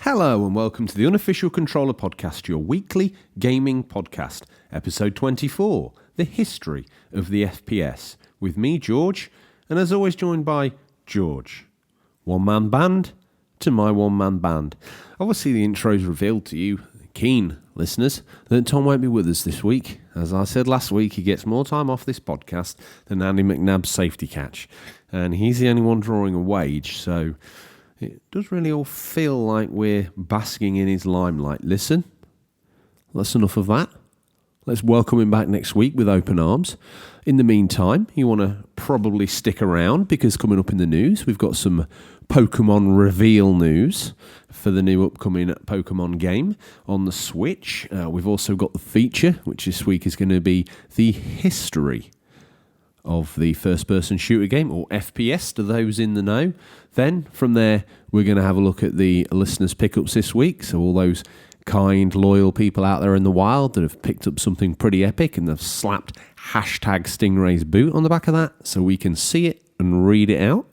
Hello and welcome to the Unofficial Controller Podcast, your weekly gaming podcast, episode 24, The History of the FPS, with me, George, and as always joined by George. One-man band to my one-man band. Obviously the intro's revealed to you, keen listeners, that Tom won't be with us this week. As I said last week, he gets more time off this podcast than Andy McNabb's safety catch, and he's the only one drawing a wage, so it does really all feel like we're basking in his limelight. Listen, that's enough of that. Let's welcome him back next week with open arms. In the meantime, you want to probably stick around because coming up in the news, we've got some Pokemon reveal news for the new upcoming Pokemon game on the Switch. We've also got the feature, which this week is going to be the history of the first-person shooter game, or FPS to those in the know. Then, from there, we're going to have a look at the listeners' pickups this week. So all those kind, loyal people out there in the wild that have picked up something pretty epic and have slapped hashtag Stingrays boot on the back of that so we can see it and read it out.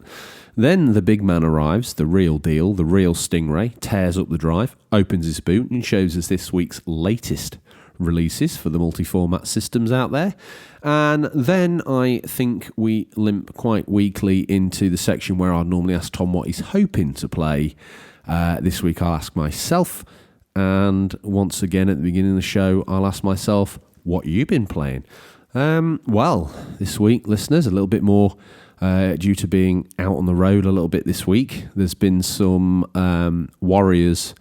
Then the big man arrives, the real deal, the real Stingray, tears up the drive, opens his boot and shows us this week's latest releases for the multi-format systems out there. And then I think we limp quite weakly into the section where I'd normally ask Tom what he's hoping to play. This week I'll ask myself, and once again at the beginning of the show I'll ask myself what you've been playing. Well, this week, listeners, a little bit more due to being out on the road a little bit this week. There's been some Warriors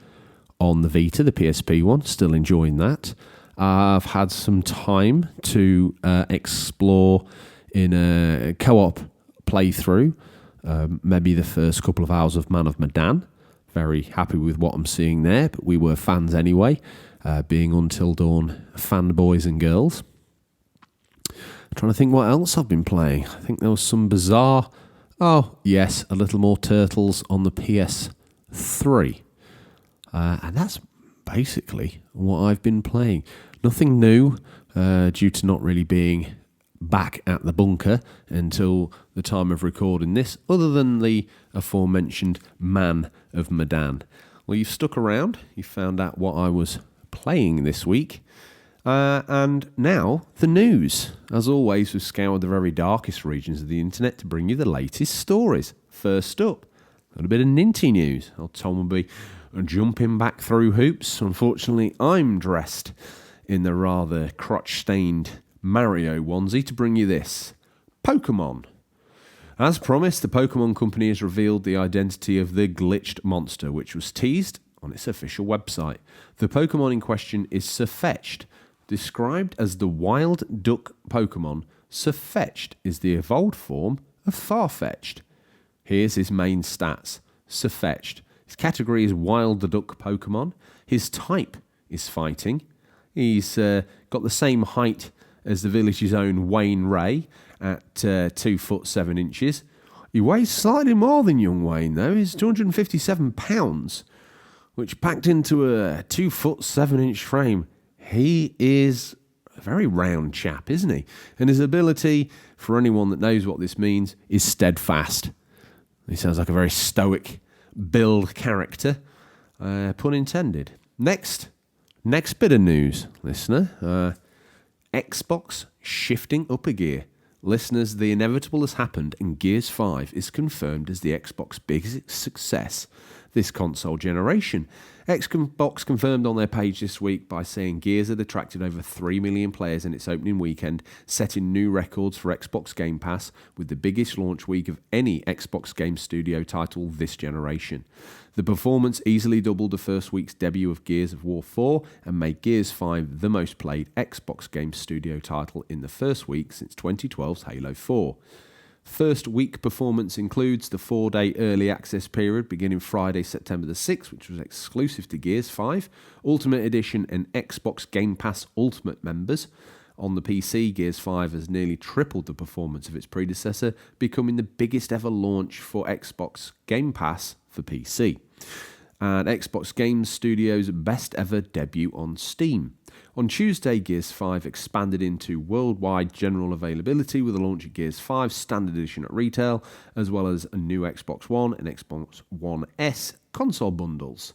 on the Vita, the PSP one, still enjoying that. I've had some time to explore in a co-op playthrough, maybe the first couple of hours of Man of Medan. Very happy with what I'm seeing there, but we were fans anyway, being Until Dawn fanboys and girls. I'm trying to think what else I've been playing. I think there was some bizarre... Oh, yes, a little more Turtles on the PS3. And that's basically what I've been playing. Nothing new, due to not really being back at the bunker until the time of recording this, other than the aforementioned Man of Medan. Well, you've stuck around, you found out what I was playing this week, and now the news. As always, we've scoured the very darkest regions of the internet to bring you the latest stories. First up, got a bit of Ninty news. Old Tom will be jumping back through hoops. Unfortunately, I'm dressed in the rather crotch-stained Mario onesie to bring you this. Pokemon. As promised, the Pokemon Company has revealed the identity of the glitched monster, which was teased on its official website. The Pokemon in question is Sirfetch'd. Described as the wild duck Pokemon, Sirfetch'd is the evolved form of Farfetch'd. Here's his main stats. Sirfetch'd. His category is wild duck Pokemon. His type is fighting. He's got the same height as the village's own Wayne Ray at 2 foot 7 inches. He weighs slightly more than young Wayne though. He's 257 pounds, which packed into a 2 foot 7 inch frame. He is a very round chap, isn't he? And his ability, for anyone that knows what this means, is steadfast. He sounds like a very stoic build character, pun intended. Next bit of news, listener. Xbox shifting up a gear. Listeners, the inevitable has happened and Gears 5 is confirmed as the Xbox biggest success this console generation. Xbox confirmed on their page this week by saying Gears had attracted over 3 million players in its opening weekend, setting new records for Xbox Game Pass with the biggest launch week of any Xbox Game Studio title this generation. The performance easily doubled the first week's debut of Gears of War 4 and made Gears 5 the most played Xbox Game Studio title in the first week since 2012's Halo 4. First week performance includes the 4-day early access period beginning Friday, September the 6th, which was exclusive to Gears 5, Ultimate Edition and Xbox Game Pass Ultimate members. On the PC, Gears 5 has nearly tripled the performance of its predecessor, becoming the biggest ever launch for Xbox Game Pass for PC. And Xbox Game Studios' best ever debut on Steam. On Tuesday, Gears 5 expanded into worldwide general availability with the launch of Gears 5 Standard Edition at retail, as well as a new Xbox One and Xbox One S console bundles.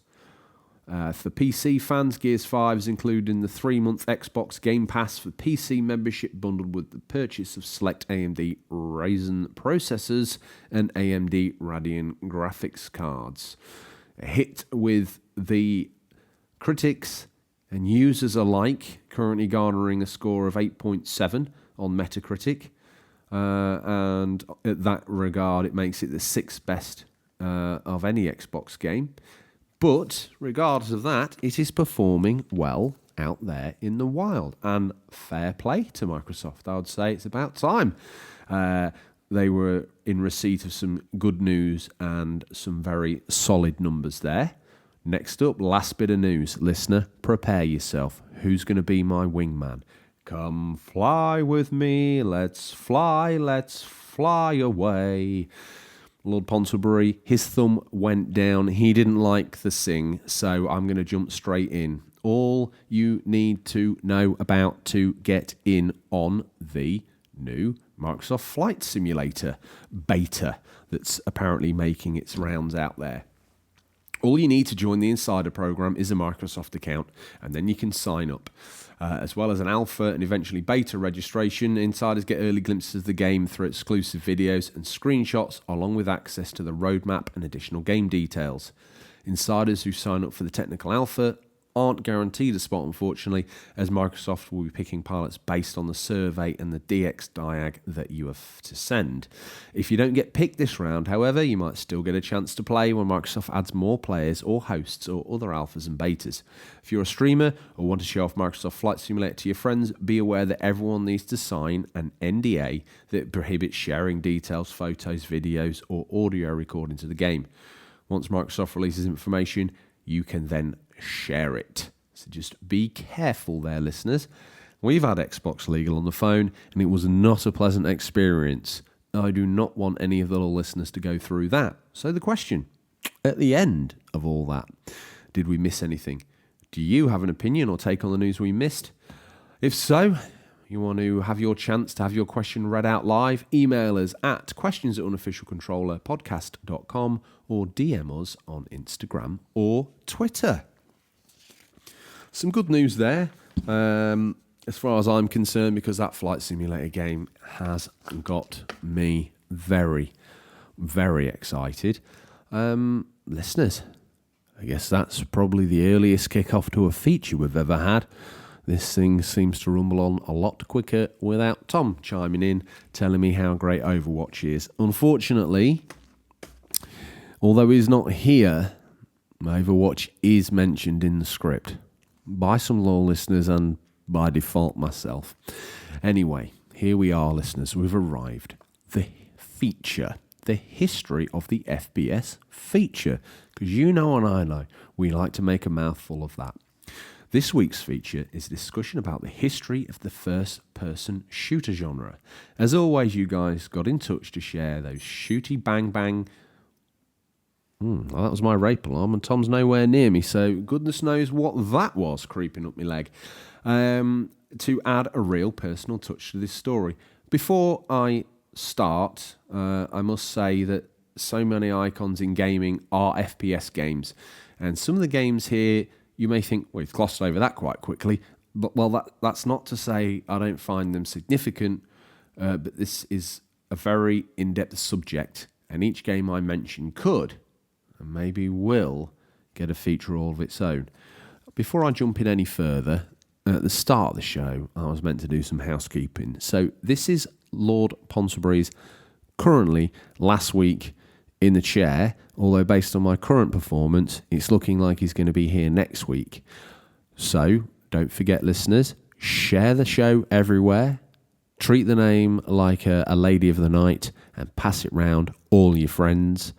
For PC fans, Gears 5 is included in the 3-month Xbox Game Pass for PC membership, bundled with the purchase of select AMD Ryzen processors and AMD Radeon graphics cards. A hit with the critics and users alike, currently garnering a score of 8.7 on Metacritic. And at that regard, it makes it the 6th best of any Xbox game. But regardless of that, it is performing well out there in the wild. And fair play to Microsoft. I would say it's about time. They were in receipt of some good news and some very solid numbers there. Next up, last bit of news. Listener, prepare yourself. Who's going to be my wingman? Come fly with me. Let's fly away. Lord Ponsonbury, his thumb went down. He didn't like the sing, so I'm going to jump straight in. All you need to know about to get in on the new Microsoft Flight Simulator beta that's apparently making its rounds out there. All you need to join the Insider program is a Microsoft account, and then you can sign up. As well as an alpha and eventually beta registration, insiders get early glimpses of the game through exclusive videos and screenshots, along with access to the roadmap and additional game details. Insiders who sign up for the technical alpha aren't guaranteed a spot, unfortunately, as Microsoft will be picking pilots based on the survey and the DX diag that you have to send. If you don't get picked this round, however, you might still get a chance to play when Microsoft adds more players or hosts or other alphas and betas. If you're a streamer or want to show off Microsoft Flight Simulator to your friends, be aware that everyone needs to sign an NDA that prohibits sharing details, photos, videos, or audio recordings of the game. Once Microsoft releases information, you can then share it. So just be careful there, listeners. We've had Xbox Legal on the phone, and it was not a pleasant experience. I do not want any of the little listeners to go through that. So the question, at the end of all that, did we miss anything? Do you have an opinion or take on the news we missed? If so, you want to have your chance to have your question read out live, email us at questions@unofficialcontrollerpodcast.com or DM us on Instagram or Twitter. Some good news there, as far as I'm concerned, because that Flight Simulator game has got me very, very excited. Listeners, I guess that's probably the earliest kickoff to a feature we've ever had. This thing seems to rumble on a lot quicker without Tom chiming in, telling me how great Overwatch is. Unfortunately, although he's not here, Overwatch is mentioned in the script by some loyal listeners and by default myself. Anyway, here we are, listeners. We've arrived. The feature, the history of the FPS feature, because you know and I know we like to make a mouthful of that. This week's feature is a discussion about the history of the first-person shooter genre. As always, you guys got in touch to share those shooty bang-bang. Well, that was my rape alarm, and Tom's nowhere near me, so goodness knows what that was creeping up my leg. To add a real personal touch to this story. Before I start, I must say that so many icons in gaming are FPS games, and some of the games here, you may think, well, you've glossed over that quite quickly, but that's not to say I don't find them significant, but this is a very in-depth subject, and each game I mention could, and maybe will, get a feature all of its own. Before I jump in any further, at the start of the show, I was meant to do some housekeeping. So this is Lord Ponsonbury's currently last week in the chair, although based on my current performance, it's looking like he's going to be here next week. So don't forget, listeners, share the show everywhere, treat the name like a lady of the night, and pass it round all your friends.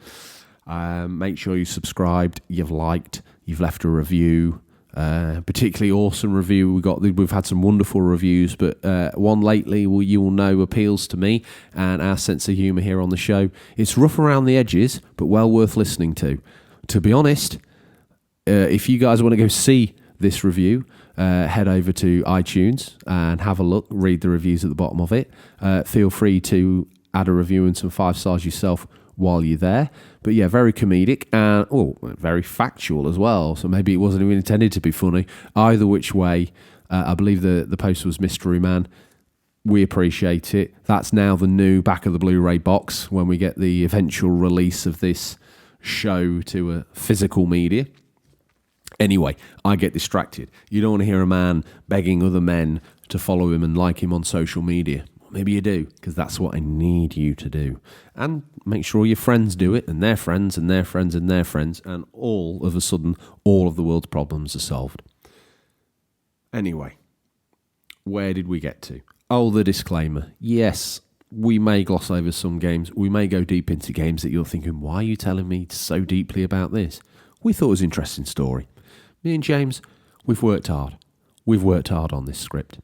Make sure you subscribed, you've liked, you've left a review. Particularly awesome review we've had some wonderful reviews, but one lately you will know appeals to me and our sense of humour here on the show. It's rough around the edges, but well worth listening to. To be honest, if you guys want to go see this review, head over to iTunes and have a look, read the reviews at the bottom of it. Feel free to add a review and some 5 stars yourself. while you're there. But yeah, very comedic and very factual as well. So maybe it wasn't even intended to be funny. Either which way, I believe the post was Mystery Man. We appreciate it. That's now the new back of the Blu-ray box when we get the eventual release of this show to a physical media. Anyway, I get distracted. You don't want to hear a man begging other men to follow him and like him on social media. Maybe you do, because that's what I need you to do. And make sure your friends do it, and their friends, and their friends, and their friends, and all of a sudden, all of the world's problems are solved. Anyway, where did we get to? Oh, the disclaimer. Yes, we may gloss over some games. We may go deep into games that you're thinking, why are you telling me so deeply about this? We thought it was an interesting story. Me and James, we've worked hard. We've worked hard on this script.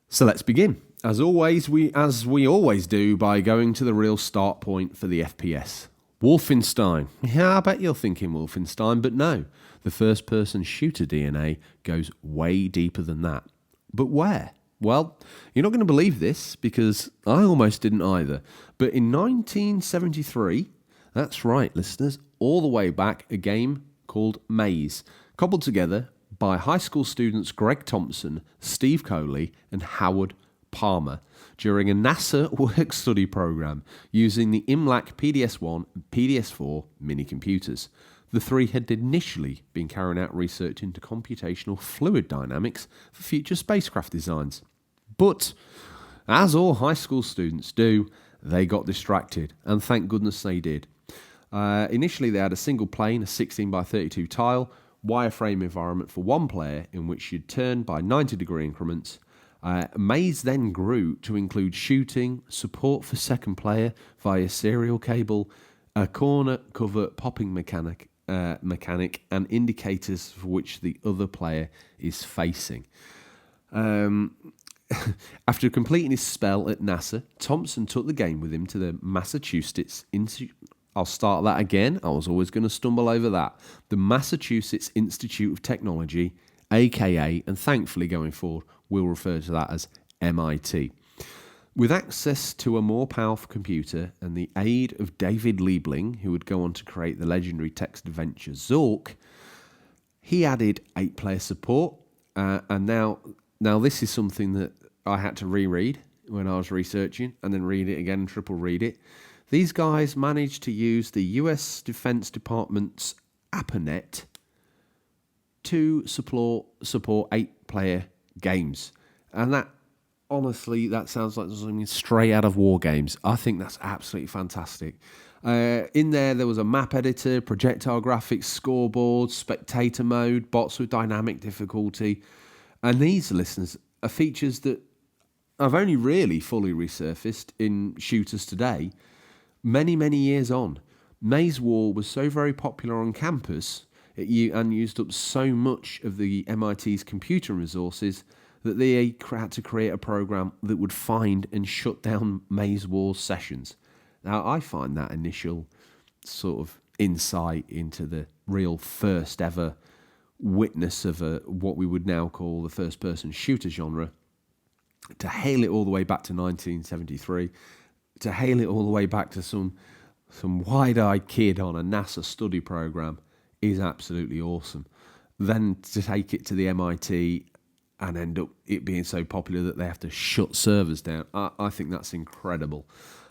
So let's begin. As we always do, by going to the real start point for the FPS. Wolfenstein. Yeah, I bet you're thinking Wolfenstein, but no. The first-person shooter DNA goes way deeper than that. But where? Well, you're not going to believe this, because I almost didn't either. But in 1973, that's right, listeners, all the way back, a game called Maze, cobbled together by high school students Greg Thompson, Steve Coley, and Howard Palmer during a NASA work-study program using the IMLAC PDS-1 and PDS-4 mini-computers. The three had initially been carrying out research into computational fluid dynamics for future spacecraft designs. But, as all high school students do, they got distracted, and thank goodness they did. Initially, they had a single plane, a 16 by 32 tile, wireframe environment for one player in which you'd turn by 90-degree increments. Maze then grew to include shooting, support for second player via serial cable, a corner cover popping mechanic, and indicators for which the other player is facing. After completing his spell at NASA, Thompson took the game with him to the Massachusetts Institute. I'll start that again. I was always going to stumble over that. The Massachusetts Institute of Technology, aka, and thankfully going forward, we'll refer to that as MIT. With access to a more powerful computer and the aid of David Liebling, who would go on to create the legendary text adventure Zork, he added 8-player support. And now this is something that I had to reread when I was researching, and then read it again and triple read it. These guys managed to use the US Defense Department's ARPANET to support 8-player games. And that, honestly, that sounds like something straight out of War Games. I think that's absolutely fantastic. In there was a map editor, projectile graphics, scoreboard, spectator mode, bots with dynamic difficulty. And these, listeners, are features that have only really fully resurfaced in shooters today, many, many years on. Maze War was so very popular on campus and used up so much of the MIT's computer resources that they had to create a program that would find and shut down Maze War sessions. Now, I find that initial sort of insight into the real first ever witness of what we would now call the first-person shooter genre, to hail it all the way back to 1973, to hail it all the way back to some wide-eyed kid on a NASA study program is absolutely awesome. Then to take it to the MIT and end up it being so popular that they have to shut servers down, I think that's incredible.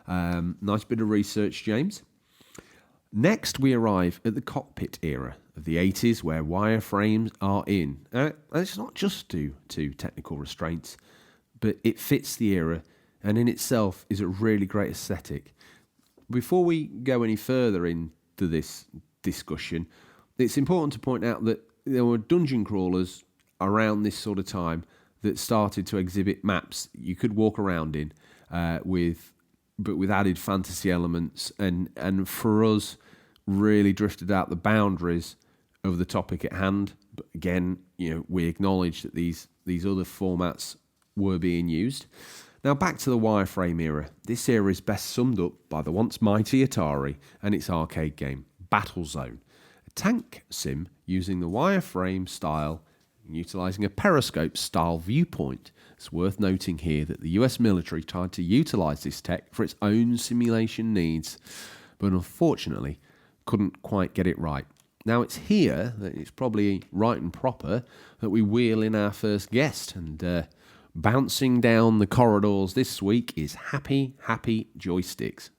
Nice bit of research, James. Next, we arrive at the cockpit era of the 80s, where wireframes are in. And it's not just due to technical restraints, but it fits the era and in itself is a really great aesthetic. Before we go any further into this discussion, it's important to point out that there were dungeon crawlers around this sort of time that started to exhibit maps you could walk around in, with added fantasy elements, and for us really drifted out the boundaries of the topic at hand. But again, we acknowledge that these other formats were being used. Now back to the wireframe era. This era is best summed up by the once mighty Atari and its arcade game, Battlezone, a tank sim using the wireframe style, utilising a periscope-style viewpoint. It's worth noting here that the US military tried to utilise this tech for its own simulation needs, but unfortunately couldn't quite get it right. Now it's here that it's probably right and proper that we wheel in our first guest, and bouncing down the corridors this week is Happy Joysticks.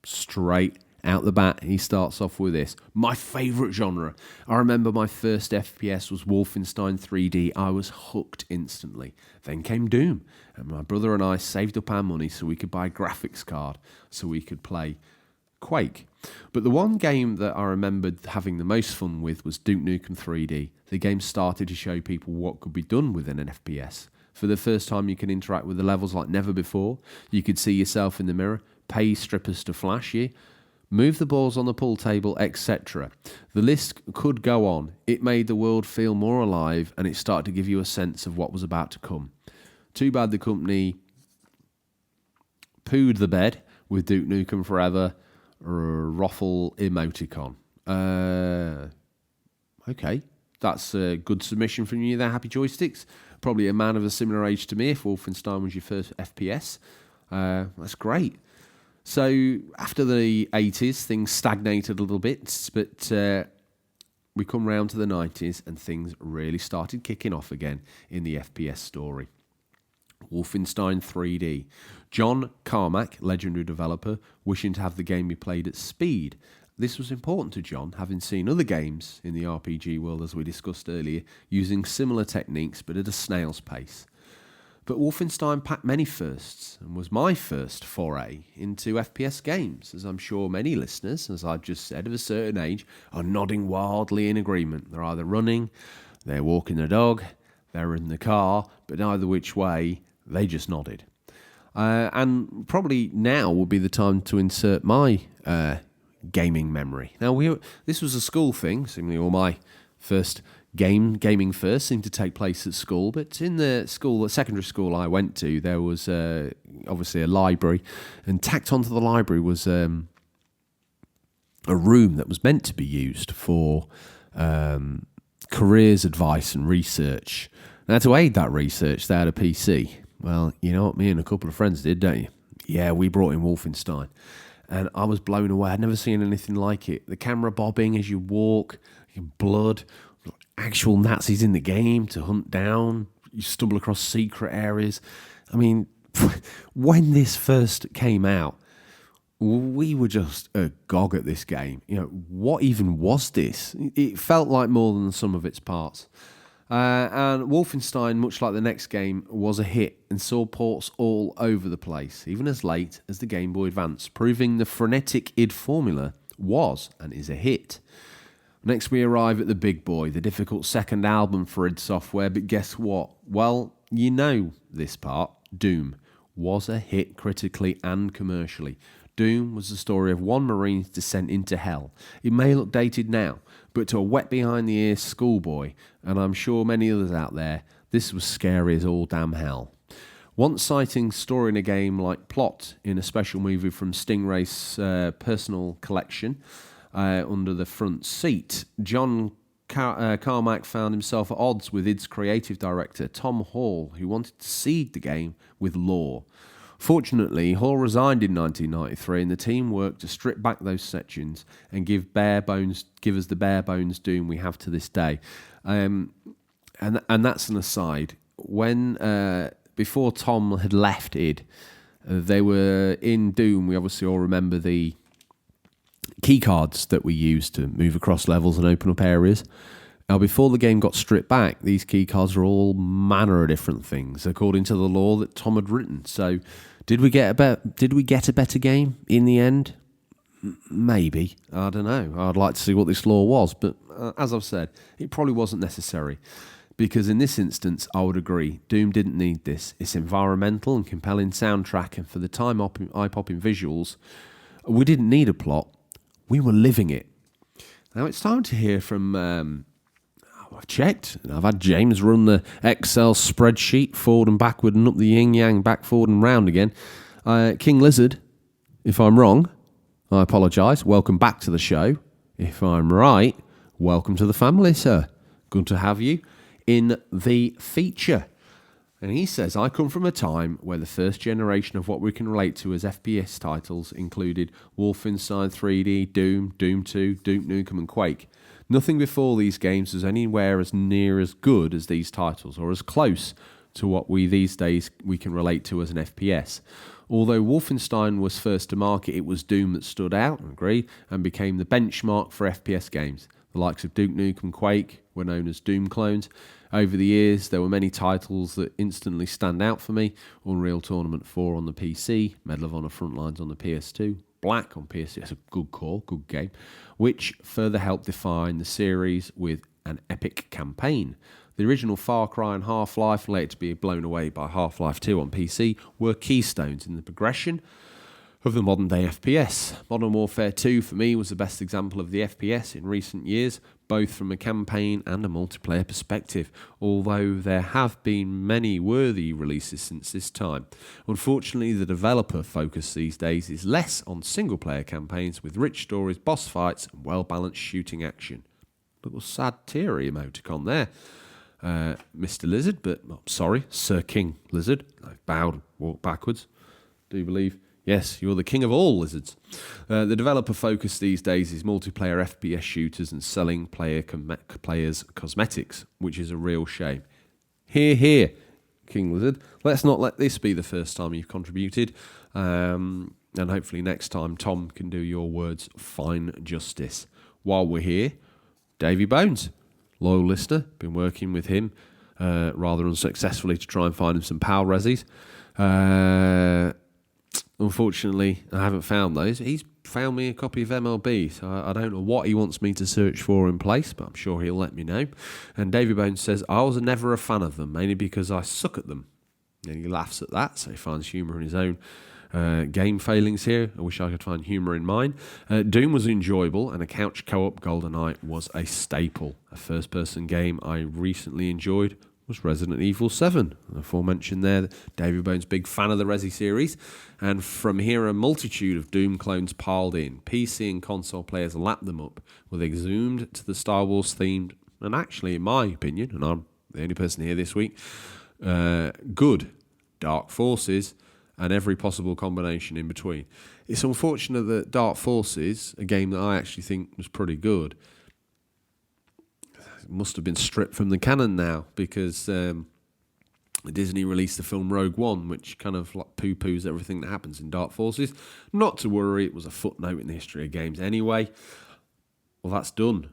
Straight out the bat, he starts off with this. My favourite genre. I remember my first FPS was Wolfenstein 3D. I was hooked instantly. Then came Doom, and my brother and I saved up our money so we could buy a graphics card so we could play Quake. But the one game that I remembered having the most fun with was Duke Nukem 3D. The game started to show people what could be done within an FPS. For the first time, you can interact with the levels like never before. You could see yourself in the mirror, pay strippers to flash you, move the balls on the pool table, etc. The list could go on. It made the world feel more alive, and it started to give you a sense of what was about to come. Too bad the company pooed the bed with Duke Nukem Forever, Roffle emoticon. Okay, that's a good submission from you there, Happy Joysticks. Probably a man of a similar age to me if Wolfenstein was your first FPS. That's great. So after the 80s, things stagnated a little bit, but we come round to the 90s and things really started kicking off again in the FPS story. Wolfenstein 3D. John Carmack, legendary developer, wishing to have the game be played at speed. This was important to John, having seen other games in the RPG world, as we discussed earlier, using similar techniques but at a snail's pace. But Wolfenstein packed many firsts and was my first foray into FPS games, as I'm sure many listeners, as I've just said, of a certain age, are nodding wildly in agreement. They're either running, they're walking the dog, they're in the car, but either which way, they just nodded. And probably now would be the time to insert my gaming memory. Now, this was a school thing, seemingly all my first gaming first seemed to take place at school, but in the secondary school I went to, there was obviously a library, and tacked onto the library was a room that was meant to be used for careers advice and research. Now, to aid that research, they had a PC. Well, you know what me and a couple of friends did, don't you? Yeah, we brought in Wolfenstein, and I was blown away. I'd never seen anything like it. The camera bobbing as you walk, blood, actual Nazis in the game to hunt down. You stumble across secret areas. I mean, when this first came out, we were just agog at this game. You know, what even was this? It felt like more than the sum of its parts. And Wolfenstein, much like the next game, was a hit and saw ports all over the place, even as late as the Game Boy Advance, proving the frenetic id formula was and is a hit. Next we arrive at the big boy, the difficult second album for id Software, but guess what? Well, you know this part. Doom was a hit critically and commercially. Doom was the story of one Marine's descent into hell. It may look dated now, but to a wet behind-the-ears schoolboy, and I'm sure many others out there, this was scary as all damn hell. Once citing story in a game like plot in a special movie from Stingray's personal collection, under the front seat, John Carmack found himself at odds with id's creative director, Tom Hall, who wanted to seed the game with lore. Fortunately, Hall resigned in 1993, and the team worked to strip back those sections and give us the bare bones Doom we have to this day. And that's an aside. When before Tom had left id, they were in Doom. We obviously all remember the key cards that we used to move across levels and open up areas. Now, before the game got stripped back, these key cards are all manner of different things, according to the lore that Tom had written. So, did we get a better game in the end? Maybe. I don't know. I'd like to see what this lore was, but as I've said, it probably wasn't necessary. Because in this instance, I would agree, Doom didn't need this. It's environmental and compelling soundtrack, and for the eye-popping visuals, we didn't need a plot. We were living it. Now it's time to hear from... I've checked. I've had James run the Excel spreadsheet forward and backward and up the yin-yang, back, forward and round again. King Lizard, if I'm wrong, I apologise. Welcome back to the show. If I'm right, welcome to the family, sir. Good to have you in the feature. And he says, I come from a time where the first generation of what we can relate to as FPS titles included Wolfenstein 3D, Doom, Doom 2, Duke Nukem and Quake. Nothing before these games was anywhere as near as good as these titles, or as close to what we these days we can relate to as an FPS. Although Wolfenstein was first to market, it was Doom that stood out, I agree, and became the benchmark for FPS games. The likes of Duke Nukem and Quake were known as Doom clones. Over the years, there were many titles that instantly stand out for me. Unreal Tournament 4 on the PC, Medal of Honor Frontlines on the PS2, Black on PS2, it's a good call, good game, which further helped define the series with an epic campaign. The original Far Cry and Half-Life, later to be blown away by Half-Life 2 on PC, were keystones in the progression of the modern-day FPS. Modern Warfare 2, for me, was the best example of the FPS in recent years, both from a campaign and a multiplayer perspective, although there have been many worthy releases since this time. Unfortunately, the developer focus these days is less on single-player campaigns with rich stories, boss fights, and well-balanced shooting action. Little sad teary emoticon there. Mr. Lizard, but sorry, Sir King Lizard. I've bowed and walked backwards. Do you believe? Yes, you're the king of all lizards. The developer focus these days is multiplayer FPS shooters and selling players cosmetics, which is a real shame. Hear, hear, King Lizard. Let's not let this be the first time you've contributed. And hopefully next time Tom can do your words fine justice. While we're here, Davy Bones, loyal listener, been working with him rather unsuccessfully to try and find him some PAL resis. Unfortunately, I haven't found those. He's found me a copy of MLB, so I don't know what he wants me to search for in place, but I'm sure he'll let me know. And Davy Bones says, I was never a fan of them, mainly because I suck at them. And he laughs at that, so he finds humour in his own game failings here. I wish I could find humour in mine. Doom was enjoyable, and a couch co-op GoldenEye was a staple. A first-person game I recently enjoyed was Resident Evil 7. Aforementioned there, Davy Bones, big fan of the Resi series. And from here, a multitude of Doom clones piled in. PC and console players lapped them up, with exhumed to the Star Wars themed, and actually, in my opinion, and I'm the only person here this week, good Dark Forces, and every possible combination in between. It's unfortunate that Dark Forces, a game that I actually think was pretty good, must have been stripped from the canon now, because Disney released the film Rogue One, which kind of like poo-poos everything that happens in Dark Forces. Not to worry, it was a footnote in the history of games anyway. Well, that's done.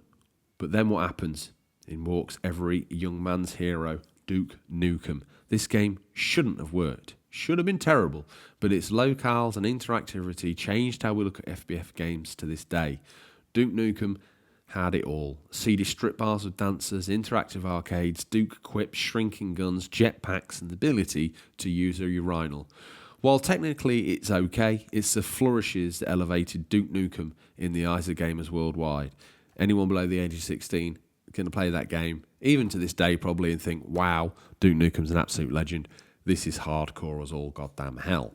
But then what happens? In walks every young man's hero, Duke Nukem. This game shouldn't have worked. Should have been terrible, but its locales and interactivity changed how we look at FPS games to this day. Duke Nukem had it all. Seedy strip bars with dancers, interactive arcades, Duke quips, shrinking guns, jetpacks, and the ability to use a urinal. While technically it's okay, it's the flourishes that elevated Duke Nukem in the eyes of gamers worldwide. Anyone below the age of 16 can play that game, even to this day probably, and think, wow, Duke Nukem's an absolute legend. This is hardcore as all goddamn hell.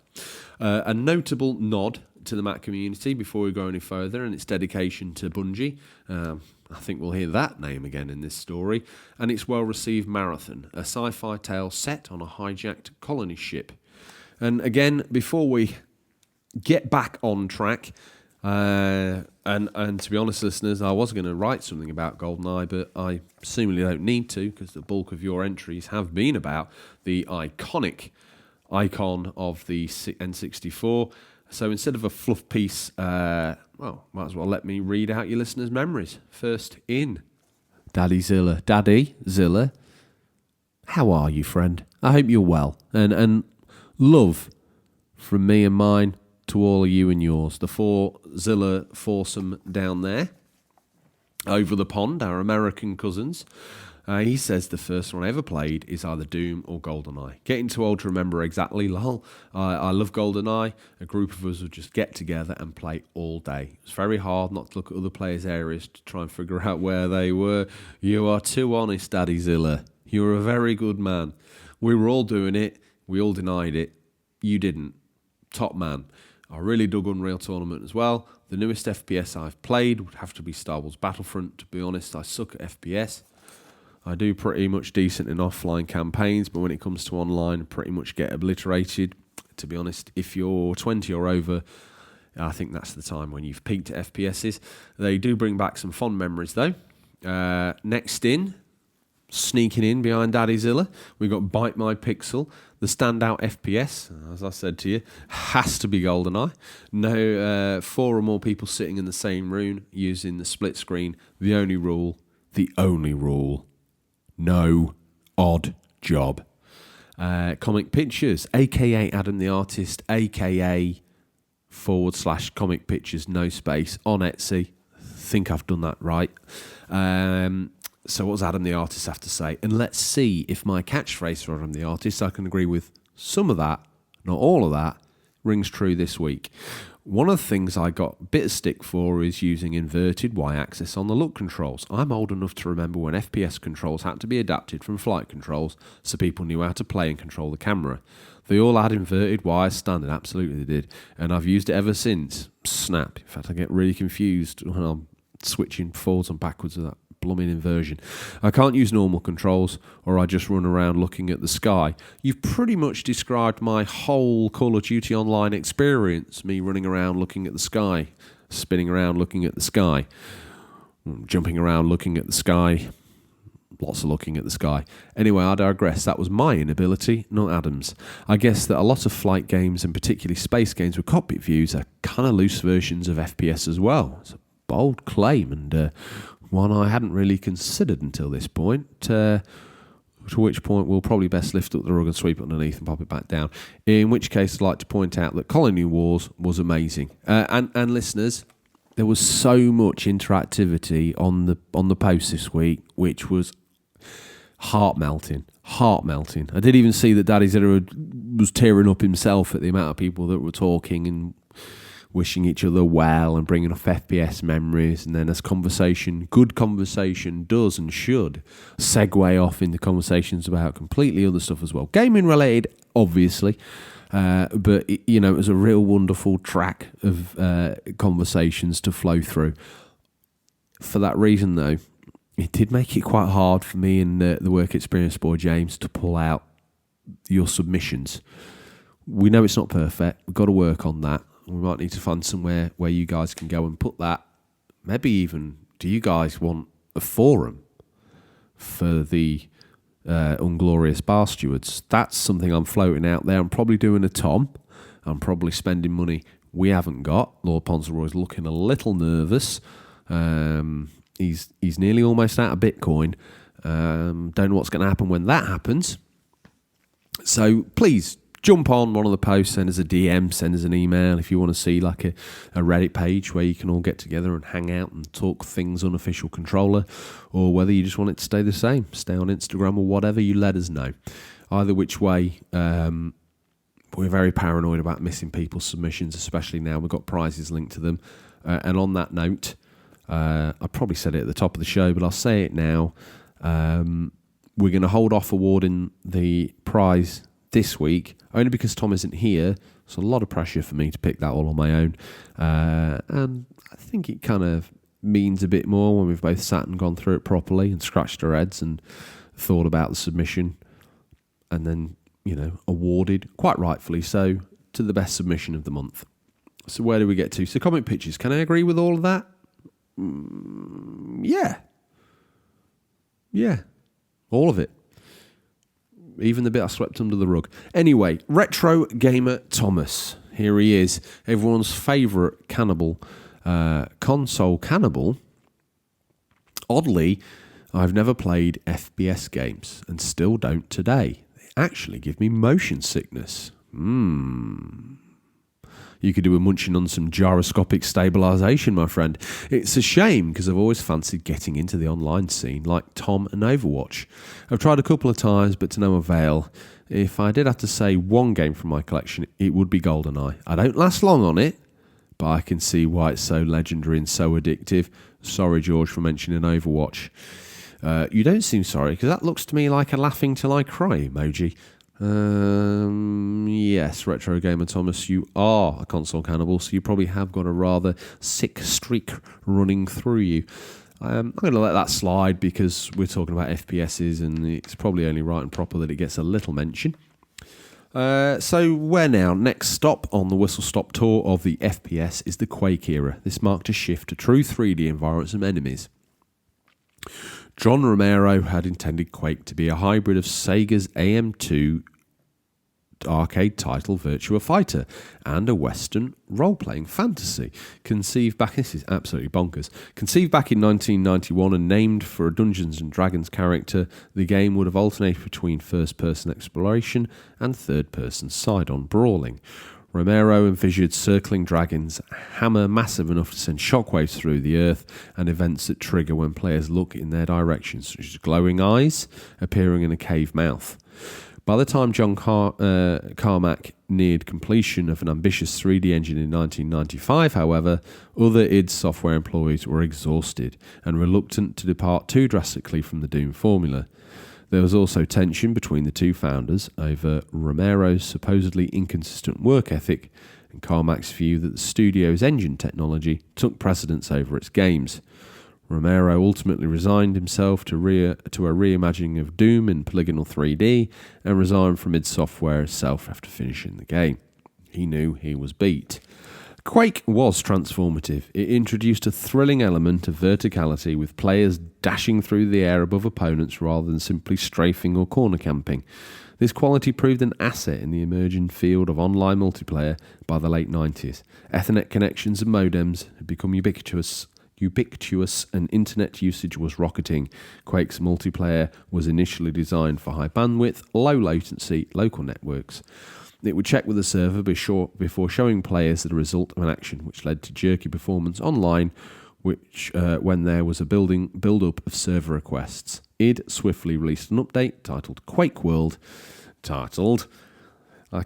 A notable nod to the Mac community before we go any further, and its dedication to Bungie. I think we'll hear that name again in this story. And its well-received Marathon, a sci-fi tale set on a hijacked colony ship. And again, before we get back on track, and to be honest, listeners, I was going to write something about GoldenEye, but I seemingly don't need to, because the bulk of your entries have been about the iconic icon of the N64. So instead of a fluff piece, might as well let me read out your listeners' memories. First in, Daddy Zilla, how are you, friend? I hope you're well. And love from me and mine to all of you and yours. The four Zilla foursome down there, over the pond, our American cousins. He says the first one I ever played is either Doom or GoldenEye. Getting too old to remember exactly, lol. I love GoldenEye. A group of us would just get together and play all day. It was very hard not to look at other players' areas to try and figure out where they were. You are too honest, Daddy Zilla. You're a very good man. We were all doing it. We all denied it. You didn't. Top man. I really dug Unreal Tournament as well. The newest FPS I've played would have to be Star Wars Battlefront. To be honest, I suck at FPS. I do pretty much decent in offline campaigns, but when it comes to online, I pretty much get obliterated. To be honest, if you're 20 or over, I think that's the time when you've peaked at FPSs. They do bring back some fond memories, though. Next in, sneaking in behind Daddyzilla, we've got Bite My Pixel. The standout FPS, as I said to you, has to be GoldenEye. No, 4 or more people sitting in the same room using the split screen. The only rule, no odd job. Comic Pictures, a.k.a. Adam the Artist, a.k.a. / Comic Pictures, no space, on Etsy. Think I've done that right. So what does Adam the Artist have to say? And let's see if my catchphrase for Adam the Artist, I can agree with some of that, not all of that, rings true this week. One of the things I got a bit of stick for is using inverted Y-axis on the look controls. I'm old enough to remember when FPS controls had to be adapted from flight controls so people knew how to play and control the camera. They all had inverted Y standard, absolutely they did. And I've used it ever since. Snap. In fact, I get really confused when I'm switching forwards and backwards of that blooming inversion. I can't use normal controls or I just run around looking at the sky. You've pretty much described my whole Call of Duty Online experience, me running around looking at the sky, spinning around looking at the sky, jumping around looking at the sky, lots of looking at the sky. Anyway, I digress. That was my inability, not Adam's. I guess that a lot of flight games, and particularly space games with cockpit views, are kind of loose versions of FPS as well. It's a bold claim, and one I hadn't really considered until this point, to which point we'll probably best lift up the rug and sweep it underneath and pop it back down. In which case, I'd like to point out that Colony Wars was amazing. And listeners, there was so much interactivity on the post this week, which was heart-melting. I did even see that Daddyzilla was tearing up himself at the amount of people that were talking and wishing each other well and bringing up FPS memories, and then as good conversation does and should, segue off into conversations about completely other stuff as well. Gaming related, obviously, but it was a real wonderful track of conversations to flow through. For that reason, though, it did make it quite hard for me and the work experience boy James to pull out your submissions. We know it's not perfect. We've got to work on that. We might need to find somewhere where you guys can go and put that. Maybe even, do you guys want a forum for the Unglorious Bar Stewards? That's something I'm floating out there. I'm probably doing a Tom. I'm probably spending money we haven't got. Lord Ponseroy's looking a little nervous. He's nearly almost out of Bitcoin. Don't know what's going to happen when that happens. So please, jump on one of the posts, send us a DM, send us an email if you want to see like a Reddit page where you can all get together and hang out and talk things unofficial controller, or whether you just want it to stay the same, stay on Instagram or whatever, you let us know. Either which way, we're very paranoid about missing people's submissions, especially now we've got prizes linked to them. And on that note, I probably said it at the top of the show, but I'll say it now. We're going to hold off awarding the prize this week, only because Tom isn't here. It's a lot of pressure for me to pick that all on my own. And I think it kind of means a bit more when we've both sat and gone through it properly and scratched our heads and thought about the submission and then, awarded, quite rightfully so, to the best submission of the month. So where do we get to? So Comic Pictures, can I agree with all of that? Yeah. All of it. Even the bit I swept under the rug. Anyway, Retro Gamer Thomas. Here he is. Everyone's favourite cannibal. Console cannibal. Oddly, I've never played FPS games and still don't today. They actually give me motion sickness. You could do a munching on some gyroscopic stabilisation, my friend. It's a shame because I've always fancied getting into the online scene like Tom and Overwatch. I've tried a couple of times, but to no avail. If I did have to say one game from my collection, it would be GoldenEye. I don't last long on it, but I can see why it's so legendary and so addictive. Sorry, George, for mentioning Overwatch. You don't seem sorry, because that looks to me like a laughing till I cry emoji. Yes, Retro Gamer Thomas, you are a console cannibal, so you probably have got a rather sick streak running through you. I'm going to let that slide because we're talking about FPSs and it's probably only right and proper that it gets a little mention. So where now? Next stop on the whistle-stop tour of the FPS is the Quake era. This marked a shift to true 3D environments and enemies. John Romero had intended Quake to be a hybrid of Sega's AM2 arcade title Virtua Fighter and a Western role-playing fantasy. This is absolutely bonkers. Conceived back in 1991 and named for a Dungeons & Dragons character, the game would have alternated between first-person exploration and third-person side-on brawling. Romero envisioned circling dragons, hammer massive enough to send shockwaves through the earth, and events that trigger when players look in their direction, such as glowing eyes appearing in a cave mouth. By the time John Carmack neared completion of an ambitious 3D engine in 1995, however, other id Software employees were exhausted and reluctant to depart too drastically from the Doom formula. There was also tension between the two founders over Romero's supposedly inconsistent work ethic and Carmack's view that the studio's engine technology took precedence over its games. Romero ultimately resigned himself to a reimagining of Doom in polygonal 3D and resigned from id Software itself after finishing the game. He knew he was beat. Quake was transformative. It introduced a thrilling element of verticality with players dashing through the air above opponents rather than simply strafing or corner camping. This quality proved an asset in the emerging field of online multiplayer by the late 90s. Ethernet connections and modems had become ubiquitous and internet usage was rocketing. Quake's multiplayer was initially designed for high bandwidth, low latency, local networks. It would check with the server before showing players the result of an action, which led to jerky performance online, when there was a build-up of server requests. id swiftly released an update titled Quake World, I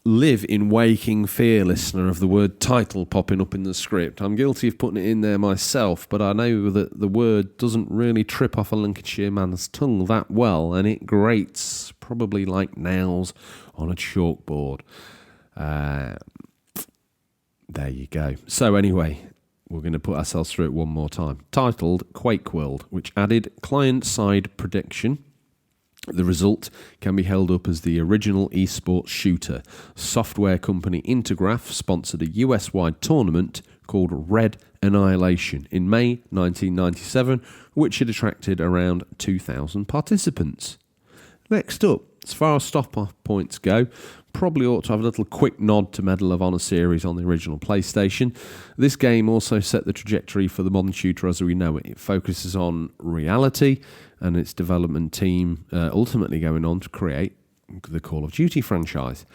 live in waking fear, listener, of the word title popping up in the script. I'm guilty of putting it in there myself, but I know that the word doesn't really trip off a Lincolnshire man's tongue that well, and it grates probably like nails on a chalkboard. There you go. So anyway, we're going to put ourselves through it one more time. Titled Quake World, which added client-side prediction. The result can be held up as the original esports shooter. Software company Intergraph sponsored a US-wide tournament called Red Annihilation in May 1997, which had attracted around 2,000 participants. Next up, as far as stop-off points go, probably ought to have a little quick nod to Medal of Honor series on the original PlayStation. This game also set the trajectory for the modern shooter as we know it. It focuses on reality, and its development team ultimately going on to create the Call of Duty franchise.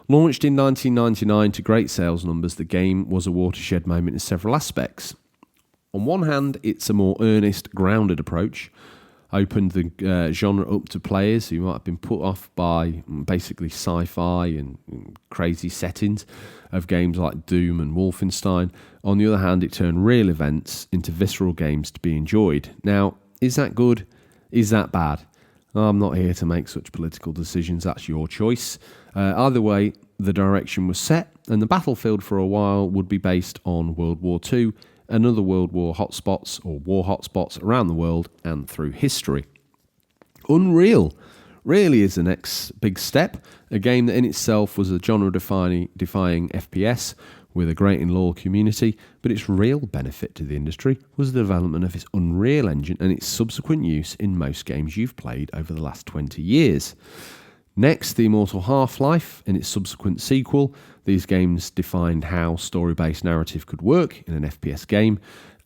Launched in 1999 to great sales numbers, the game was a watershed moment in several aspects. On one hand, it's a more earnest, grounded approach, opened the genre up to players who might have been put off by basically sci-fi and crazy settings of games like Doom and Wolfenstein. On the other hand, it turned real events into visceral games to be enjoyed. Now, is that good? Is that bad? I'm not here to make such political decisions. That's your choice. Either way, the direction was set, and the battlefield for a while would be based on World War II and other World War hotspots or war hotspots around the world and through history. Unreal really is the next big step, a game that in itself was a genre-defying FPS with a great and loyal community, but its real benefit to the industry was the development of its Unreal Engine and its subsequent use in most games you've played over the last 20 years. Next, the immortal Half-Life and its subsequent sequel. These games defined how story-based narrative could work in an FPS game,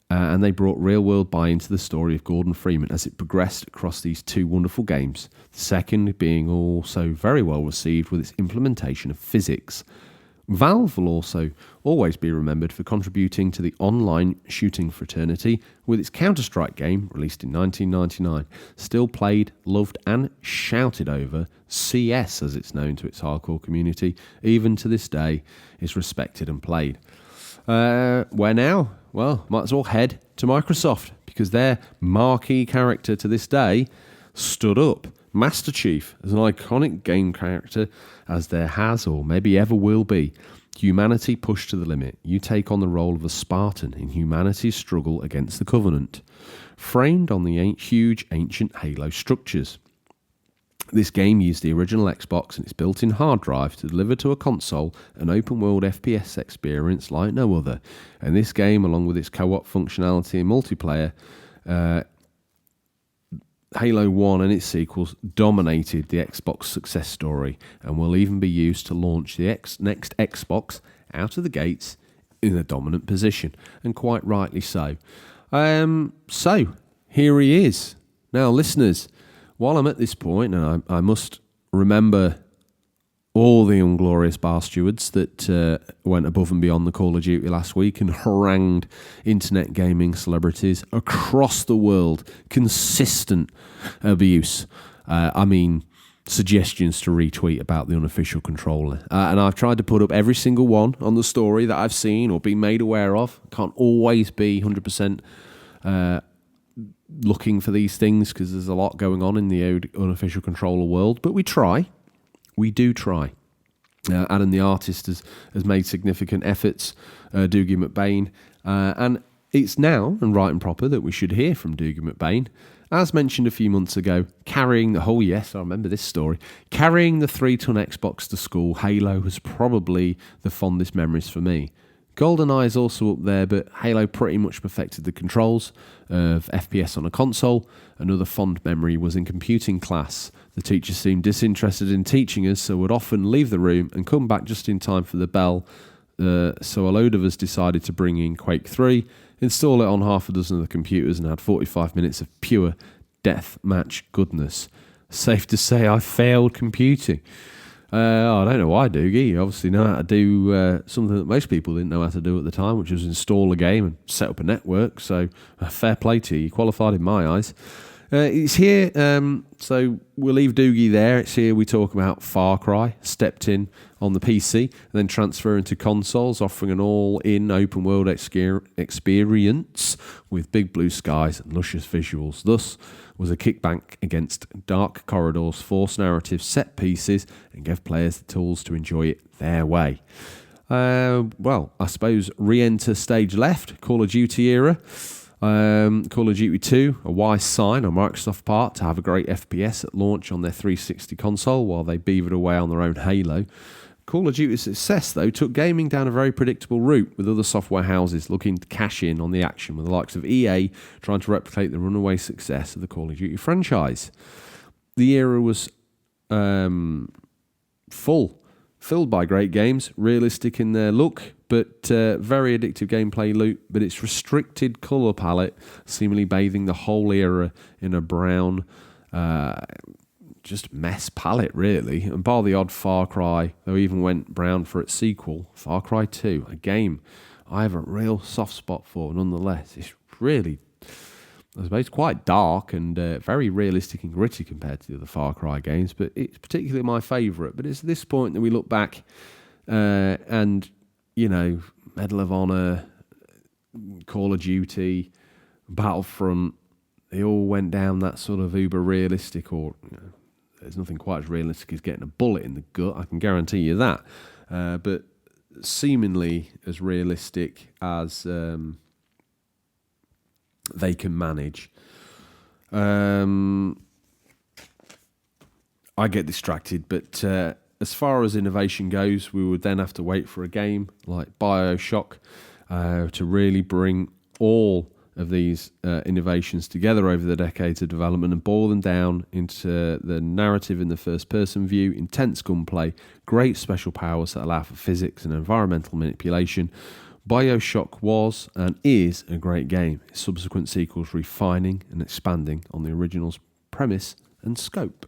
and they brought real-world buy-in to the story of Gordon Freeman as it progressed across these two wonderful games, the second being also very well received with its implementation of physics. Valve will also always be remembered for contributing to the online shooting fraternity with its Counter-Strike game, released in 1999. Still played, loved and shouted over, CS as it's known to its hardcore community, even to this day is respected and played. Where now? Well, might as well head to Microsoft, because their marquee character to this day stood up. Master Chief as an iconic game character as there has or maybe ever will be. Humanity pushed to the limit. You take on the role of a Spartan in humanity's struggle against the Covenant, framed on the huge ancient Halo structures. This game used the original Xbox and its built-in hard drive to deliver to a console an open-world FPS experience like no other. And this game, along with its co-op functionality and multiplayer, Halo 1 and its sequels dominated the Xbox success story and will even be used to launch the next Xbox out of the gates in a dominant position, and quite rightly so. So, here he is. Now, listeners, while I'm at this point, and I must remember all the inglorious bar stewards that went above and beyond the Call of Duty last week and harangued internet gaming celebrities across the world. Consistent abuse. Suggestions to retweet about the unofficial controller. And I've tried to put up every single one on the story that I've seen or been made aware of. Can't always be 100% looking for these things because there's a lot going on in the unofficial controller world, but we try. We do try. Adam, the artist, has made significant efforts, Doogie McBain, and it's now, and right and proper, that we should hear from Doogie McBain. As mentioned a few months ago, carrying the 3-ton Xbox to school, Halo was probably the fondest memories for me. GoldenEye is also up there, but Halo pretty much perfected the controls of FPS on a console. Another fond memory was in computing class. The teacher seemed disinterested in teaching us, so would often leave the room and come back just in time for the bell. So a load of us decided to bring in Quake 3, install it on half a dozen of the computers, and had 45 minutes of pure death match goodness. Safe to say I failed computing. I don't know why, Doogie. You obviously know how to do something that most people didn't know how to do at the time, which was install a game and set up a network. So fair play to you. You qualified in my eyes. It's here, so we'll leave Doogie there. It's here we talk about Far Cry, stepped in on the PC, and then transferring to consoles, offering an all-in open-world experience with big blue skies and luscious visuals. Thus was a kickback against dark corridors, forced narrative, set pieces, and gave players the tools to enjoy it their way. I suppose re-enter stage left, Call of Duty era. Call of Duty 2, a wise sign on Microsoft's part to have a great FPS at launch on their 360 console while they beavered away on their own Halo. Call of Duty's success, though, took gaming down a very predictable route, with other software houses looking to cash in on the action, with the likes of EA trying to replicate the runaway success of the Call of Duty franchise. The era was filled by great games, realistic in their look, but very addictive gameplay loop, but its restricted colour palette seemingly bathing the whole era in a brown, just mess palette, really. And bar the odd Far Cry, though even went brown for its sequel, Far Cry 2, a game I have a real soft spot for nonetheless. It's really, I suppose, quite dark and very realistic and gritty compared to the other Far Cry games, but it's particularly my favourite. But it's at this point that we look back and, you know, Medal of Honor, Call of Duty, Battlefront, they all went down that sort of uber realistic, or there's nothing quite as realistic as getting a bullet in the gut, I can guarantee you that. But seemingly as realistic as they can manage. I get distracted, but as far as innovation goes, we would then have to wait for a game like BioShock to really bring all of these innovations together over the decades of development and boil them down into the narrative in the first-person view, intense gunplay, great special powers that allow for physics and environmental manipulation. BioShock was and is a great game, its subsequent sequels refining and expanding on the original's premise and scope.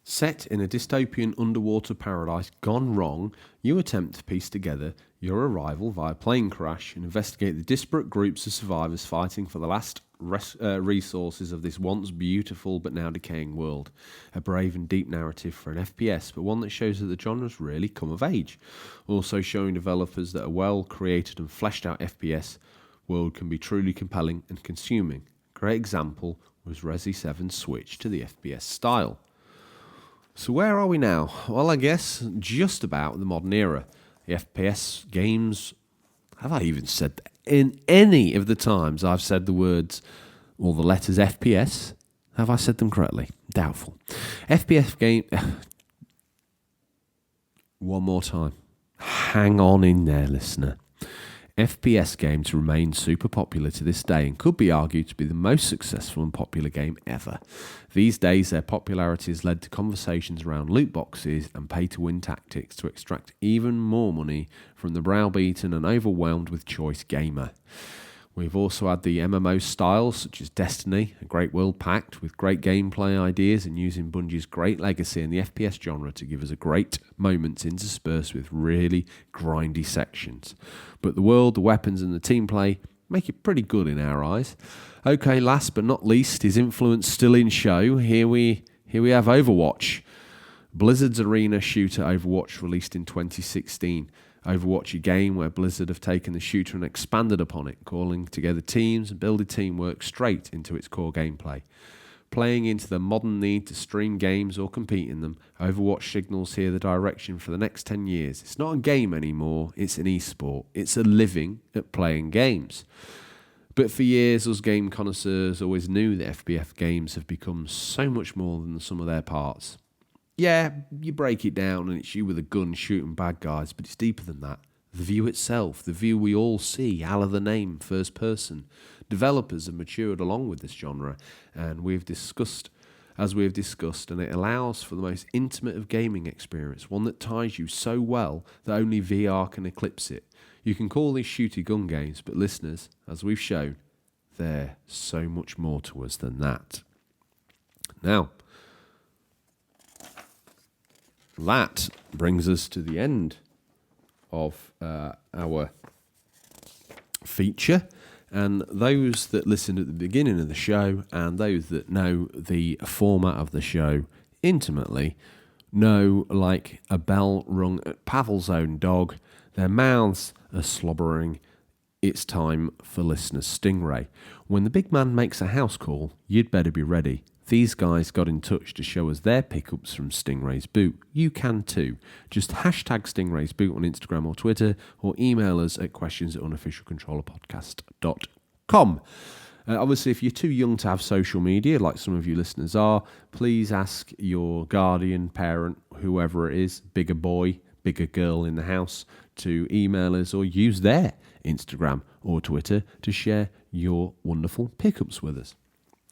Set in a dystopian underwater paradise gone wrong, you attempt to piece together your arrival via plane crash and investigate the disparate groups of survivors fighting for the last resources of this once beautiful but now decaying world. A brave and deep narrative for an FPS, but one that shows that the genre's really come of age. Also showing developers that a well-created and fleshed out FPS world can be truly compelling and consuming. Great example was Resi 7's switch to the FPS style. So where are we now? Well, I guess just about the modern era. The FPS games, have I even said that? In any of the times I've said the words or the letters FPS, have I said them correctly? Doubtful. FPS game... One more time. Hang on in there, listener. FPS games remain super popular to this day and could be argued to be the most successful and popular game ever. These days, their popularity has led to conversations around loot boxes and pay-to-win tactics to extract even more money from the browbeaten and overwhelmed with choice gamer. We've also had the MMO styles such as Destiny, a great world packed with great gameplay ideas and using Bungie's great legacy in the FPS genre to give us a great moments interspersed with really grindy sections. But the world, the weapons and the team play make it pretty good in our eyes. Okay, last but not least, his influence still in show. Here we have Overwatch. Blizzard's arena shooter Overwatch released in 2016. Overwatch, a game where Blizzard have taken the shooter and expanded upon it, calling together teams and building teamwork straight into its core gameplay. Playing into the modern need to stream games or compete in them, Overwatch signals here the direction for the next 10 years. It's not a game anymore, it's an esport. It's a living at playing games. But for years, us game connoisseurs always knew that FPS games have become so much more than the sum of their parts. Yeah, you break it down and it's you with a gun shooting bad guys, but it's deeper than that. The view itself, the view we all see, Allah the name, first person. Developers have matured along with this genre, and we've discussed, and it allows for the most intimate of gaming experience, one that ties you so well that only VR can eclipse it. You can call these shooty gun games, but listeners, as we've shown, they're so much more to us than that. Now, that brings us to the end of our feature. And those that listened at the beginning of the show and those that know the format of the show intimately know, like a bell rung at Pavel's own dog, their mouths are slobbering. It's time for listener Stingray. When the big man makes a house call, you'd better be ready. These guys got in touch to show us their pickups from Stingray's boot. You can too. Just hashtag Stingray's boot on Instagram or Twitter, or email us at questions@unofficialcontrollerpodcast.com. Obviously, if you're too young to have social media, like some of you listeners are, please ask your guardian, parent, whoever it is, bigger boy, bigger girl in the house, to email us or use their Instagram or Twitter to share your wonderful pickups with us.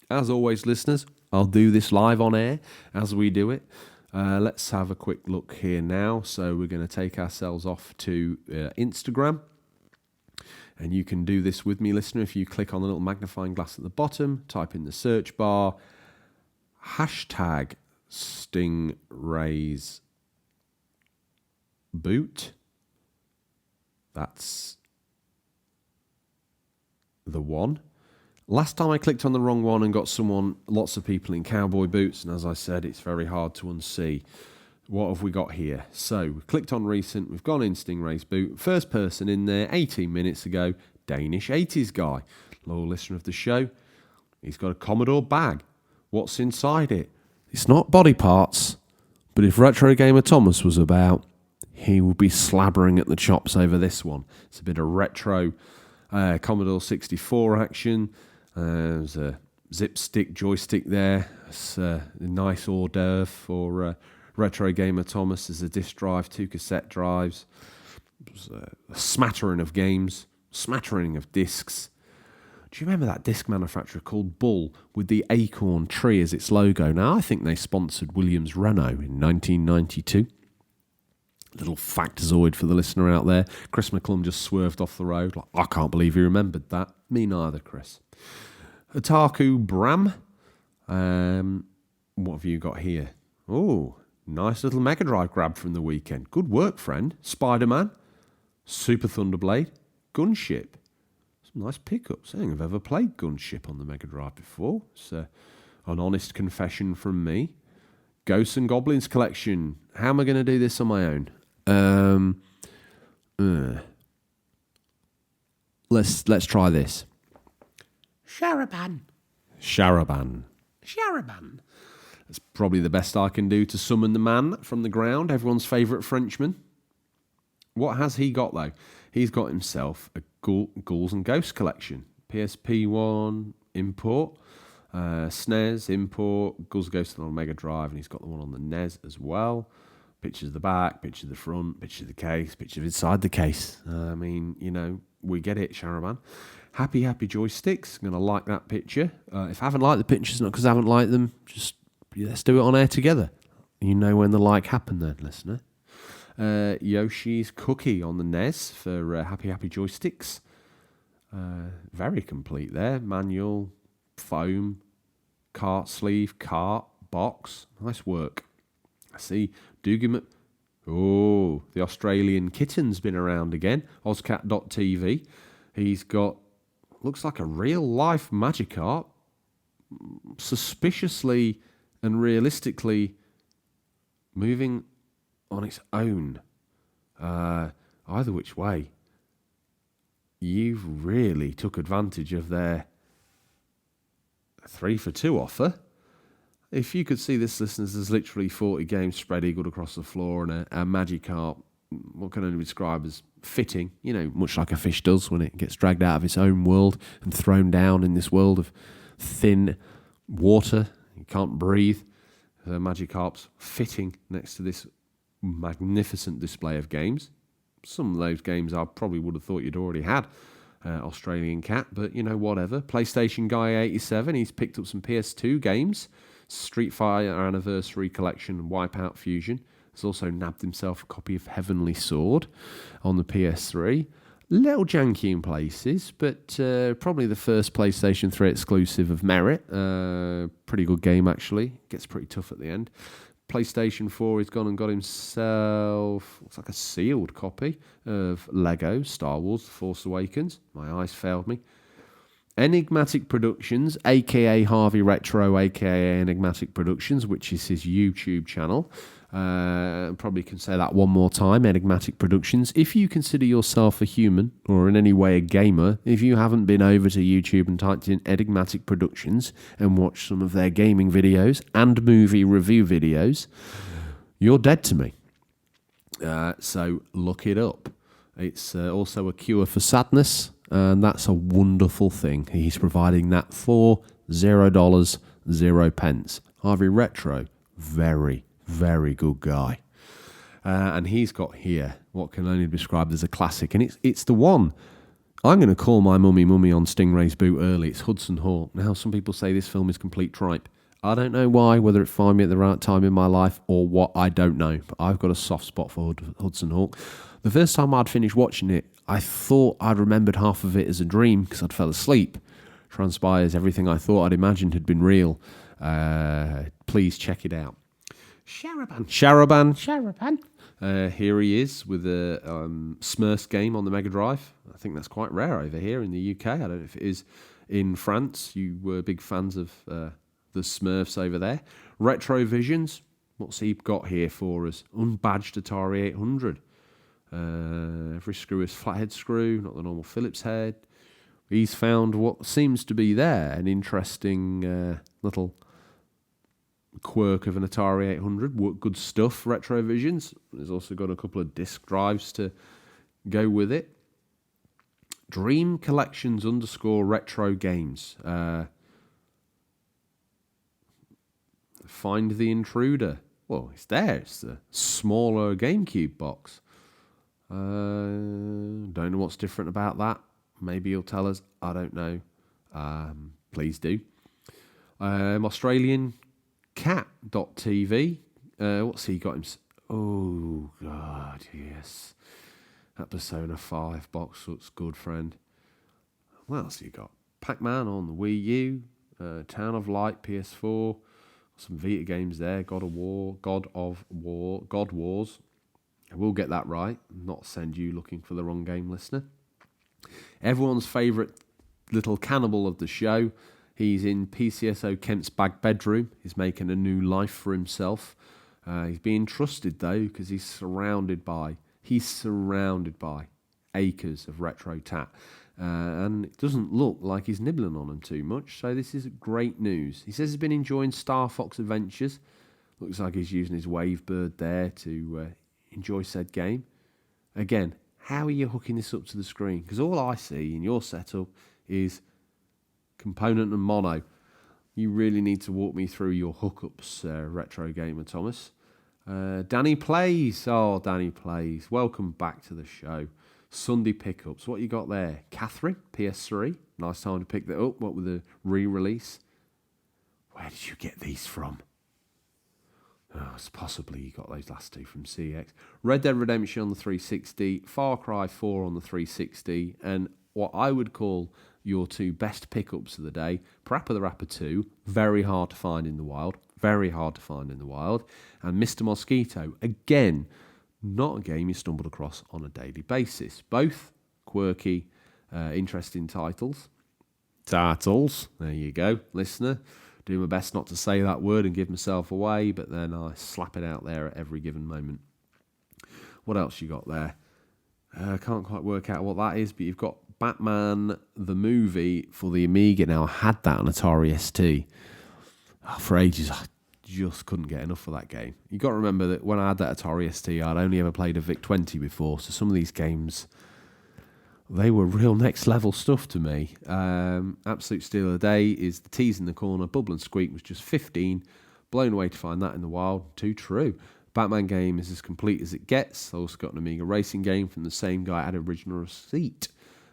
As always, listeners, I'll do this live on air as we do it. Let's have a quick look here now. So we're going to take ourselves off to Instagram. And you can do this with me, listener, if you click on the little magnifying glass at the bottom, type in the search bar, hashtag Stingrays boot. That's the one. Last time I clicked on the wrong one and got lots of people in cowboy boots, and as I said, it's very hard to unsee. What have we got here? So, we've clicked on recent, we've gone in Stingray's boot. First person in there, 18 minutes ago, Danish 80s guy. Loyal listener of the show. He's got a Commodore bag. What's inside it? It's not body parts, but if Retro Gamer Thomas was about, he would be slabbering at the chops over this one. It's a bit of retro Commodore 64 action. There's a zip stick joystick there. It's a nice hors d'oeuvre for Retro Gamer Thomas. There's a disc drive, 2 cassette drives, a smattering of games, smattering of discs. Do you remember that disc manufacturer called Bull with the acorn tree as its logo? Now, I think they sponsored Williams Renault in 1992. Little factozoid for the listener out there. Chris McClum just swerved off the road. Like, I can't believe he remembered that. Me neither, Chris. Otaku Bram. What have you got here? Oh, nice little Mega Drive grab from the weekend. Good work, friend. Spider-Man. Super Thunderblade. Gunship. Some nice pickups. I don't think I've ever played Gunship on the Mega Drive before. It's an honest confession from me. Ghosts and Goblins collection. How am I going to do this on my own? Let's try this. Sharaban. That's probably the best I can do to summon the man from the ground, everyone's favourite Frenchman. What has he got, though? He's got himself a Ghouls and Ghosts collection. PSP 1 import, SNES import, Ghouls and Ghosts on Mega Drive, and he's got the one on the NES as well. Pictures of the back, pictures of the front, pictures of the case, pictures of inside the case. I mean, you know, we get it, Sharaban. Happy joysticks. I'm going to like that picture. If I haven't liked the pictures, not because I haven't liked them, just let's do it on air together. You know when the like happened then, listener. Yoshi's Cookie on the NES for Happy joysticks. Very complete there. Manual, foam, cart sleeve, cart, box. Nice work. I see Dugam. Oh, the Australian kitten's been around again. Ozcat.tv. He's got, looks like a real life Magikarp, suspiciously and realistically moving on its own. Either which way, you've really took advantage of their 3 for 2 offer. If you could see this, listeners, there's literally 40 games spread eagled across the floor, and a Magikarp, what can only be described as fitting, you know, much like a fish does when it gets dragged out of its own world and thrown down in this world of thin water. You can't breathe. Magikarp's fitting next to this magnificent display of games. Some of those games I probably would have thought you'd already had. Australian cat, but you know, whatever. PlayStation Guy 87, he's picked up some PS2 games. Street Fighter Anniversary Collection, Wipeout Fusion. He's also nabbed himself a copy of Heavenly Sword on the PS3. Little janky in places, but probably the first PlayStation 3 exclusive of merit. Pretty good game, actually. Gets pretty tough at the end. PlayStation 4, he's gone and got himself, looks like a sealed copy of Lego Star Wars The Force Awakens. My eyes failed me. Enigmatic Productions, a.k.a. Harvey Retro, a.k.a. Enigmatic Productions, which is his YouTube channel. Probably can say that one more time, Enigmatic Productions. If you consider yourself a human, or in any way a gamer, if you haven't been over to YouTube and typed in Enigmatic Productions and watched some of their gaming videos and movie review videos, you're dead to me. So look it up. It's also a cure for sadness, and that's a wonderful thing. He's providing that for $0, 0 pence. Harvey Retro, very, very good guy. And he's got here what can only be described as a classic, and it's the one. I'm going to call my mummy on Stingray's boot early. It's Hudson Hawk. Now, some people say this film is complete tripe. I don't know why, whether it found me at the right time in my life or what, I don't know. But I've got a soft spot for Hudson Hawk. The first time I'd finished watching it, I thought I'd remembered half of it as a dream because I'd fell asleep. Transpires everything I thought I'd imagined had been real. Please check it out. Sharaban. Here he is with a Smurfs game on the Mega Drive. I think that's quite rare over here in the UK. I don't know if it is in France. You were big fans of the Smurfs over there. Retrovisions. What's he got here for us? Unbadged Atari 800. Every screw is flathead screw, not the normal Phillips head. He's found what seems to be there, an interesting little quirk of an Atari 800. Good stuff, Retrovisions. There's also got a couple of disk drives to go with it. Dream Collections _retro games. Find the Intruder. Well, it's there. It's the smaller GameCube box. Don't know what's different about that. Maybe you'll tell us. I don't know. Please do. Australian cat.tv. What's he got him? Oh, God, yes. That Persona 5 box looks good, friend. What else you got? Pac-Man on the Wii U. Town of Light, PS4. Some Vita games there. God Wars. I will get that right, not send you looking for the wrong game, listener. Everyone's favourite little cannibal of the show. He's in PCSO Kemp's back bedroom. He's making a new life for himself. He's being trusted, though, because he's surrounded by acres of retro tat. and it doesn't look like he's nibbling on them too much, so this is great news. He says he's been enjoying Star Fox Adventures. Looks like he's using his Wavebird there to enjoy said game. Again, how are you hooking this up to the screen? Because all I see in your setup is component and mono. You really need to walk me through your hookups, Retro Gamer Thomas. Danny Plays. Oh, Danny Plays. Welcome back to the show. Sunday pickups. What you got there? Catherine, PS3. Nice time to pick that up. What with the re-release? Where did you get these from? Oh, it's possibly you got those last two from CX. Red Dead Redemption on the 360. Far Cry 4 on the 360. And what I would call your two best pickups of the day. Parappa the Rapper 2. Very hard to find in the wild. Very hard to find in the wild. And Mr. Mosquito. Again, not a game you stumbled across on a daily basis. Both quirky, interesting titles. Titles. There you go, listener. Do my best not to say that word and give myself away, but then I slap it out there at every given moment. What else you got there? I can't quite work out what that is, but you've got Batman the movie for the Amiga. Now, I had that on Atari ST. For ages, I just couldn't get enough of that game. You got to remember that when I had that Atari ST, I'd only ever played a VIC-20 before, so some of these games, they were real next level stuff to me. Absolute steal of the day is the Tease in the Corner. Bubble and Squeak was just 15. Blown away to find that in the wild. Too true. Batman game is as complete as it gets. I also got an Amiga racing game from the same guy I had original receipt.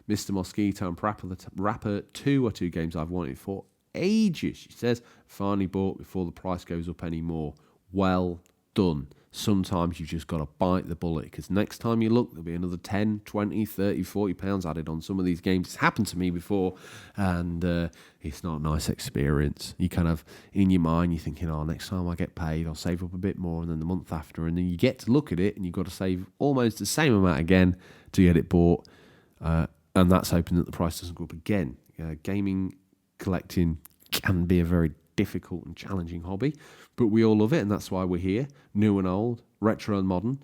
Mr. Mosquito and Parappa the Rapper 2 are two games I've wanted for ages. She says, finally bought before the price goes up anymore. Well done. Sometimes you've just got to bite the bullet, because next time you look, there'll be another 10, 20, 30, 40 pounds added on some of these games. It's happened to me before, and it's not a nice experience. You kind of, in your mind, you're thinking, oh, next time I get paid, I'll save up a bit more, and then the month after, and then you get to look at it, and you've got to save almost the same amount again to get it bought, and that's hoping that the price doesn't go up again. Gaming collecting can be a very difficult and challenging hobby, but we all love it, and that's why we're here, new and old, retro and modern.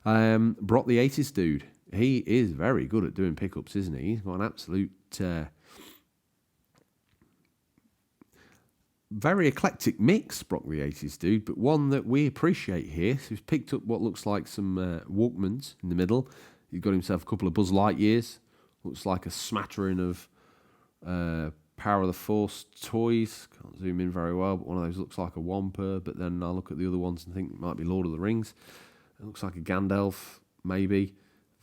Brock the 80s dude, he is very good at doing pickups, isn't he? He's got an absolute very eclectic mix, Brock the 80s dude, but one that we appreciate here. So he's picked up what looks like some Walkmans in the middle. He's got himself a couple of Buzz Lightyears, looks like a smattering of Power of the Force toys. Can't zoom in very well, but one of those looks like a Wampa, but then I look at the other ones and think it might be Lord of the Rings. It looks like a Gandalf, maybe.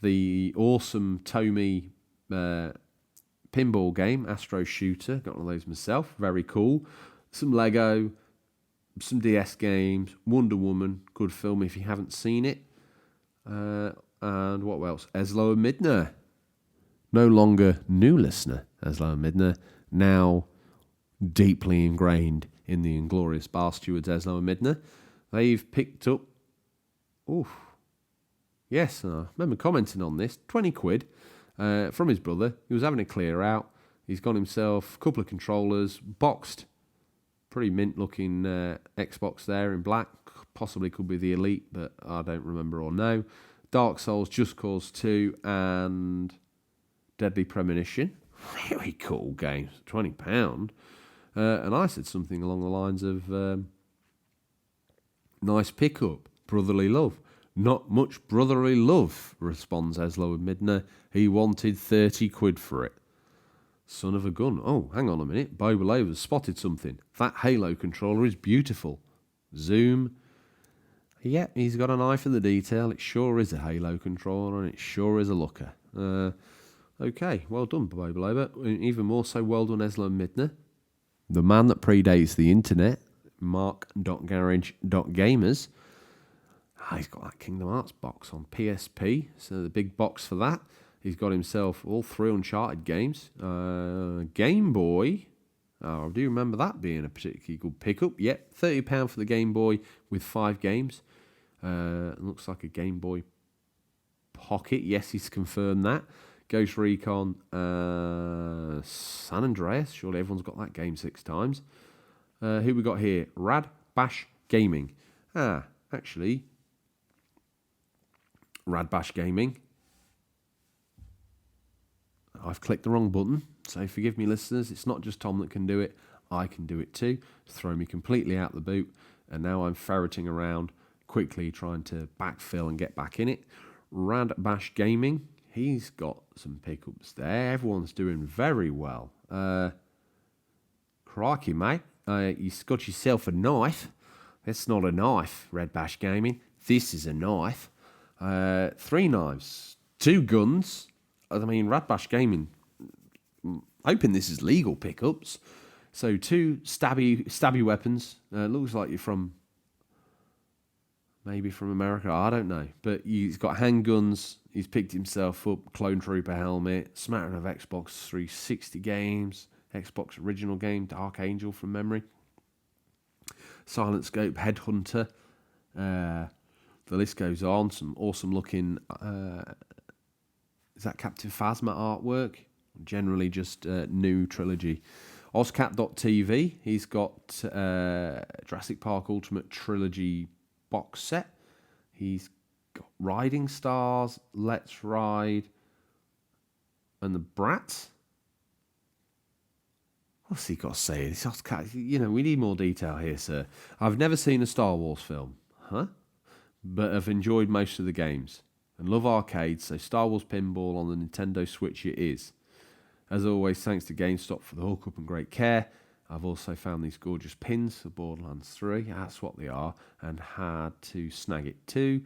The awesome Tomy pinball game, Astro Shooter, got one of those myself, very cool. Some Lego, some DS games, Wonder Woman, good film if you haven't seen it. And what else? Eslo and Midna. No longer new listener, Eslo and Midna, now deeply ingrained in the Inglorious Bar Stewards, Eslo and Midna. They've picked up, yes, I remember commenting on this, 20 quid from his brother. He was having a clear out. He's got himself a couple of controllers, boxed, pretty mint-looking Xbox there in black. Possibly could be the Elite, but I don't remember or know. Dark Souls, Just Cause 2, and Deadly Premonition. Really cool games, £20. And I said something along the lines of, nice pickup, brotherly love. Not much brotherly love, responds Eslo and Midna. He wanted 30 quid for it. Son of a gun. Oh, hang on a minute. Bobolova's spotted something. That Halo controller is beautiful. Zoom. Yep, he's got an eye for the detail. It sure is a Halo controller, and it sure is a looker. Okay, well done, Bobolova. Even more so, well done, Eslo and Midna. The man that predates the internet, mark.garage.gamers. He's got that Kingdom Hearts box on PSP, so the big box for that. He's got himself all 3 Uncharted games. Game Boy. Oh, I do remember that being a particularly good pickup. Yep, £30 for the Game Boy with 5 games. Looks like a Game Boy Pocket. Yes, he's confirmed that. Ghost Recon, San Andreas. Surely everyone's got that game 6 times. Who we got here? Rad Bash Gaming. Actually, Rad Bash Gaming. I've clicked the wrong button, so forgive me, listeners. It's not just Tom that can do it. I can do it too. Throw me completely out the boot, and now I'm ferreting around quickly trying to backfill and get back in it. Rad Bash Gaming, he's got some pickups there. Everyone's doing very well. Crikey, mate. You got yourself a knife. That's not a knife, Red Bash Gaming. This is a knife. 3 knives, 2 guns. I mean, Red Bash Gaming, hoping this is legal pickups. So 2 stabby weapons. Looks like you're from America. I don't know. But he's got handguns. He's picked himself up. Clone Trooper helmet. Smattering of Xbox 360 games. Xbox original game. Dark Angel from memory. Silent Scope Headhunter. The list goes on. Some awesome looking... is that Captain Phasma artwork? Generally just new trilogy. Ozcat.tv, he's got Jurassic Park Ultimate Trilogy box set. He's got Riding Stars, Let's Ride, and the Brat. What's he got to say? This Ozcat, we need more detail here, sir. I've never seen a Star Wars film, but I've enjoyed most of the games and love arcades, so Star Wars Pinball on the Nintendo Switch it is. As always, thanks to GameStop for the hookup and great care. I've also found these gorgeous pins for Borderlands 3. That's what they are, and had to snag it too.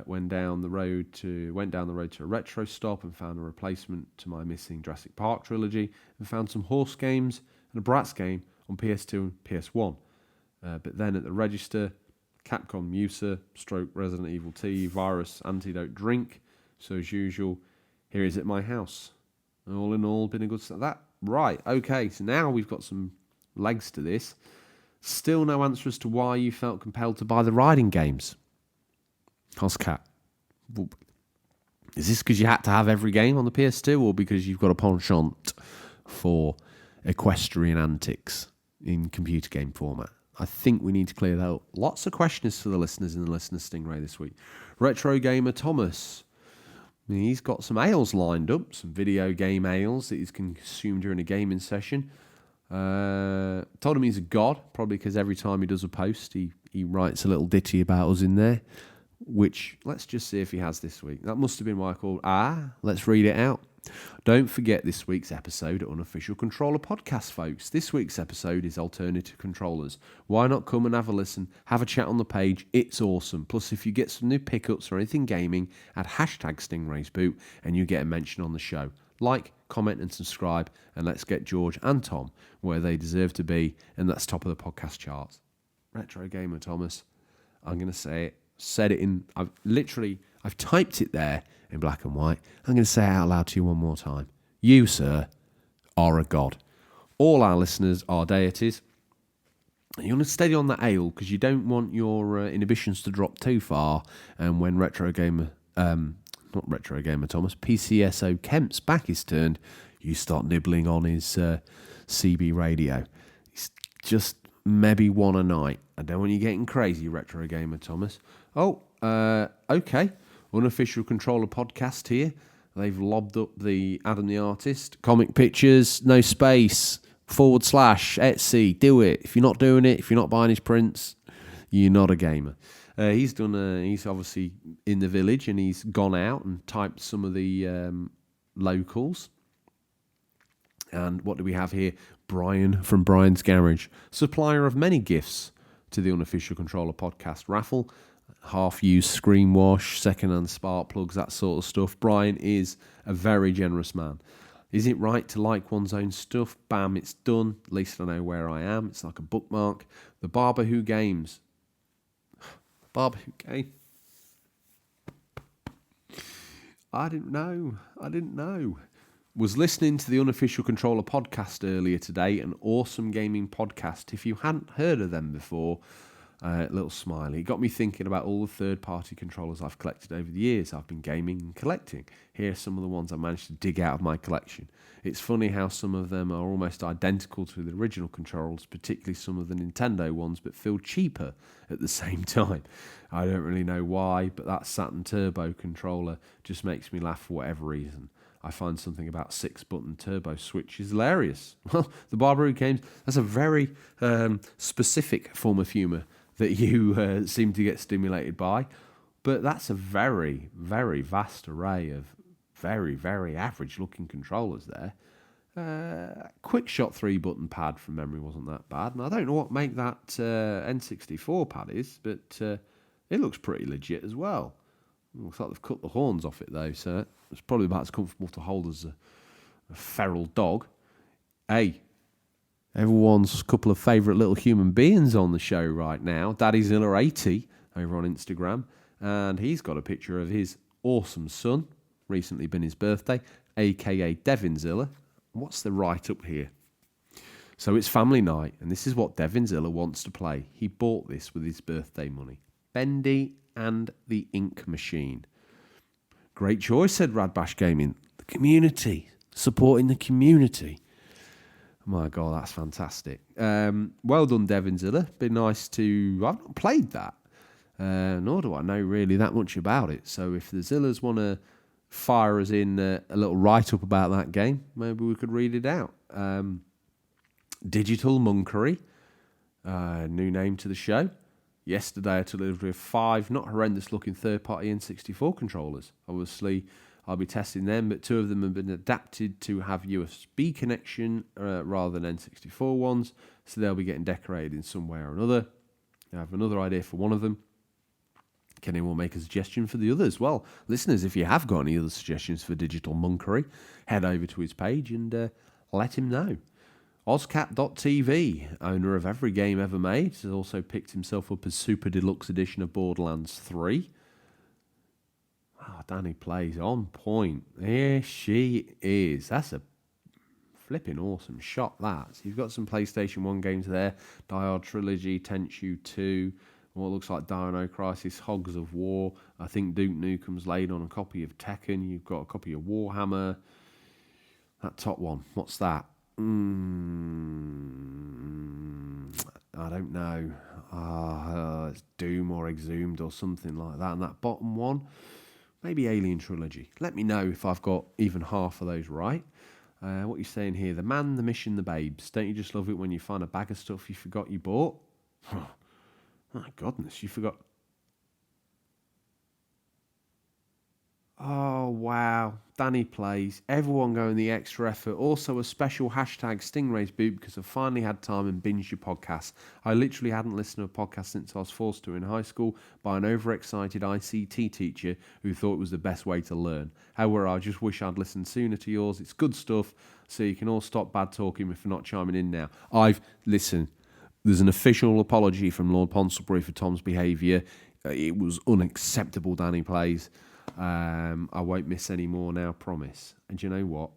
Went down the road to a retro stop and found a replacement to my missing Jurassic Park trilogy, and found some horse games and a Bratz game on PS2 and PS1. But then at the register, Capcom Musa, Stroke Resident Evil T, Virus, Antidote Drink. So as usual, here is at my house. All in all, been a good start. Right, okay, so now we've got some legs to this. Still no answer as to why you felt compelled to buy the riding games. Ozcat. Is this because you had to have every game on the PS2, or because you've got a penchant for equestrian antics in computer game format? I think we need to clear that up. Lots of questions for the listeners in the Listener Stingray this week. Retro Gamer Thomas. He's got some ales lined up, some video game ales that he's consumed during a gaming session. Told him he's a god, probably because every time he does a post, he writes a little ditty about us in there, which, let's just see if he has this week. That must have been why I called, let's read it out. Don't forget this week's episode at Unofficial Controller Podcast, folks. This week's episode is Alternative Controllers. Why not come and have a listen, have a chat on the page? It's awesome. Plus, if you get some new pickups or anything gaming, add hashtag Stingrays Boot and you get a mention on the show. Like, comment and subscribe, and let's get George and Tom where they deserve to be, and that's top of the podcast charts. Retro Gamer Thomas, I'm going to say it. Said it in, I've typed it there in black and white. I'm going to say it out loud to you one more time. You, sir, are a god. All our listeners are deities. You want to steady on that ale because you don't want your inhibitions to drop too far. And when PCSO Kemp's back is turned, you start nibbling on his CB radio. It's just maybe one a night. I don't want you getting crazy, Retro Gamer Thomas. Okay. Unofficial Controller Podcast here. They've lobbed up the Adam the Artist. Comic pictures, no space, / Etsy. Do it. If you're not doing it, if you're not buying his prints, you're not a gamer. He's obviously in the village, and he's gone out and typed some of the locals. And what do we have here? Brian from Brian's Garage, supplier of many gifts to the Unofficial Controller Podcast raffle. Half-used screen wash, second-hand spark plugs, that sort of stuff. Brian is a very generous man. Is it right to like one's own stuff? Bam, it's done. At least I know where I am. It's like a bookmark. The Barber Who Games. Barber Who Game. I didn't know. Was listening to the Unofficial Controller Podcast earlier today, an awesome gaming podcast. If you hadn't heard of them before, little smiley. It got me thinking about all the third-party controllers I've collected over the years. I've been gaming and collecting. Here are some of the ones I managed to dig out of my collection. It's funny how some of them are almost identical to the original controllers, particularly some of the Nintendo ones, but feel cheaper at the same time. I don't really know why, but that Saturn Turbo controller just makes me laugh for whatever reason. I find something about 6-button turbo switch is hilarious. Well, the Barbaroo games, that's a very specific form of humour that you seem to get stimulated by. But that's a very, very vast array of very, very average-looking controllers there. Quick shot 3-button pad from memory wasn't that bad. And I don't know what make that N64 pad is, but it looks pretty legit as well. It looks like they've cut the horns off it though, so it's probably about as comfortable to hold as a feral dog. Hey, everyone's couple of favourite little human beings on the show right now. DaddyZilla80 over on Instagram. And he's got a picture of his awesome son, recently been his birthday, aka Devinzilla. What's the write-up here? So it's family night, and this is what Devinzilla wants to play. He bought this with his birthday money. Bendy and the Ink Machine. Great choice, said Radbash Gaming. The community, supporting the community. My God, that's fantastic. Well done, Devinzilla. Been nice to... I've not played that. Nor do I know really that much about it. So if the Zillas want to fire us in a little write-up about that game, maybe we could read it out. Digital Monkery, new name to the show. Yesterday I delivered 5 not horrendous-looking third-party N64 controllers. Obviously, I'll be testing them, but 2 of them have been adapted to have USB connection rather than N64 ones, so they'll be getting decorated in some way or another. I have another idea for one of them. Can anyone make a suggestion for the others? Well, listeners, if you have got any other suggestions for Digital Monkery, head over to his page and let him know. Ozcat.tv, owner of every game ever made, has also picked himself up as Super Deluxe Edition of Borderlands 3. Oh, Danny plays on point. Here she is. That's a flipping awesome shot, that. So you've got some PlayStation 1 games there. Die Hard Trilogy, Tenchu 2, what looks like Dino Crisis, Hogs of War. I think Duke Nukem's laid on a copy of Tekken. You've got a copy of Warhammer. That top one, what's that? I don't know. It's Doom or Exhumed or something like that. And that bottom one, maybe Alien Trilogy. Let me know if I've got even half of those right. What are you saying here? The man, the mission, the babes. Don't you just love it when you find a bag of stuff you forgot you bought? My goodness, you forgot. Oh, wow. Danny plays. Everyone going the extra effort. Also a special hashtag Stingrays boot because I finally had time and binged your podcast. I literally hadn't listened to a podcast since I was forced to in high school by an overexcited ICT teacher who thought it was the best way to learn. However, I just wish I'd listened sooner to yours. It's good stuff, so you can all stop bad talking for not chiming in now. Listen, there's an official apology from Lord Ponsonbury for Tom's behaviour. It was unacceptable, Danny plays. I won't miss any more now, promise. And you know what?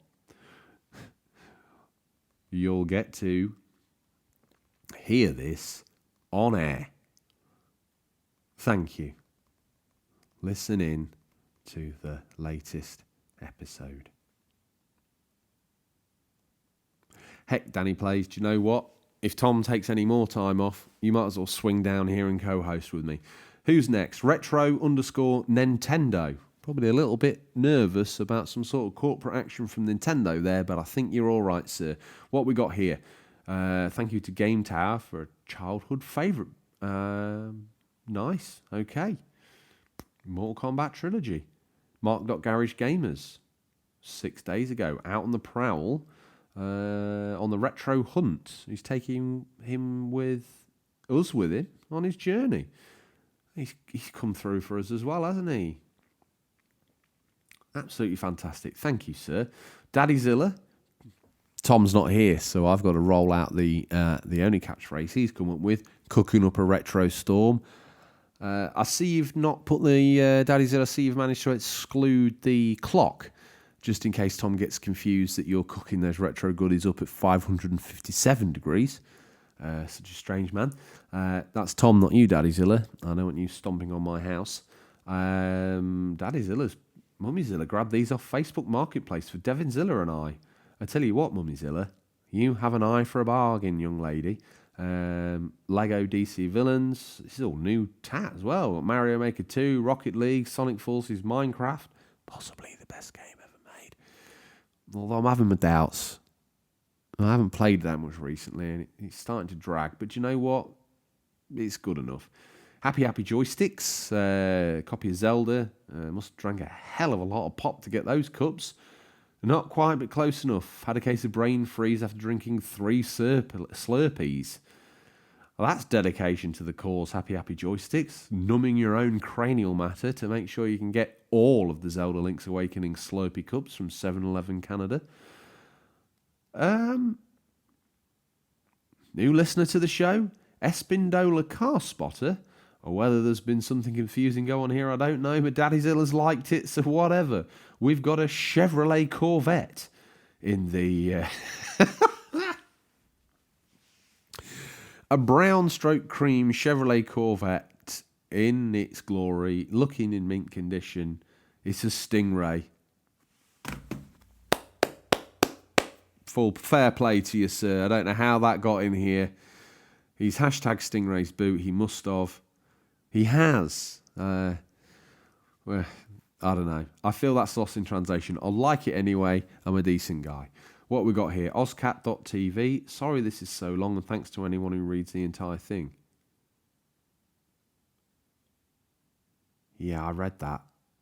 You'll get to hear this on air. Thank you. Listen in to the latest episode. Heck, Danny plays, do you know what? If Tom takes any more time off, you might as well swing down here and co-host with me. Who's next? Retro_Nintendo. Probably a little bit nervous about some sort of corporate action from Nintendo there, but I think you're all right, sir. What we got here? Thank you to Game Tower for a childhood favourite. Nice. Okay. Mortal Kombat Trilogy. Mark.Garage Gamers. 6 days ago. Out on the prowl. On the retro hunt. He's taking him with us with him on his journey. He's come through for us as well, hasn't he? Absolutely fantastic. Thank you, sir. DaddyZilla. Tom's not here, so I've got to roll out the only catchphrase he's come up with, cooking up a retro storm. I see you've not put the DaddyZilla. I see you've managed to exclude the clock, just in case Tom gets confused that you're cooking those retro goodies up at 557 degrees. Such a strange man. That's Tom, not you, DaddyZilla. I don't want you stomping on my house. DaddyZilla's Mummyzilla grabbed these off Facebook Marketplace for Devinzilla and I. I tell you what, Mummyzilla, you have an eye for a bargain, young lady. Lego DC Villains. This is all new tat as well. Mario Maker 2, Rocket League, Sonic Forces, Minecraft. Possibly the best game ever made. although I'm having my doubts. I haven't played that much recently, and it's starting to drag. But you know what? It's good enough. Happy Joysticks, copy of Zelda. Must have drank a hell of a lot of pop to get those cups. Not quite, but close enough. Had a case of brain freeze after drinking 3 Slurpees. Well, that's dedication to the cause, Happy Joysticks. Numbing your own cranial matter to make sure you can get all of the Zelda Link's Awakening Slurpee cups from 7-Eleven Canada. New listener to the show, Espindola Car Spotter. Or whether there's been something confusing go on here, I don't know. But Daddy Zilla's liked it, so whatever. We've got a Chevrolet Corvette in the... a brown stroke cream Chevrolet Corvette in its glory, looking in mint condition. It's a Stingray. Full fair play to you, sir. I don't know how that got in here. He's hashtag Stingray's boot. He must have. He has. Well, I don't know. I feel that's lost in translation. I'll like it anyway. I'm a decent guy. What we got here? Ozcat.tv. Sorry this is so long, and thanks to anyone who reads the entire thing. Yeah, I read that.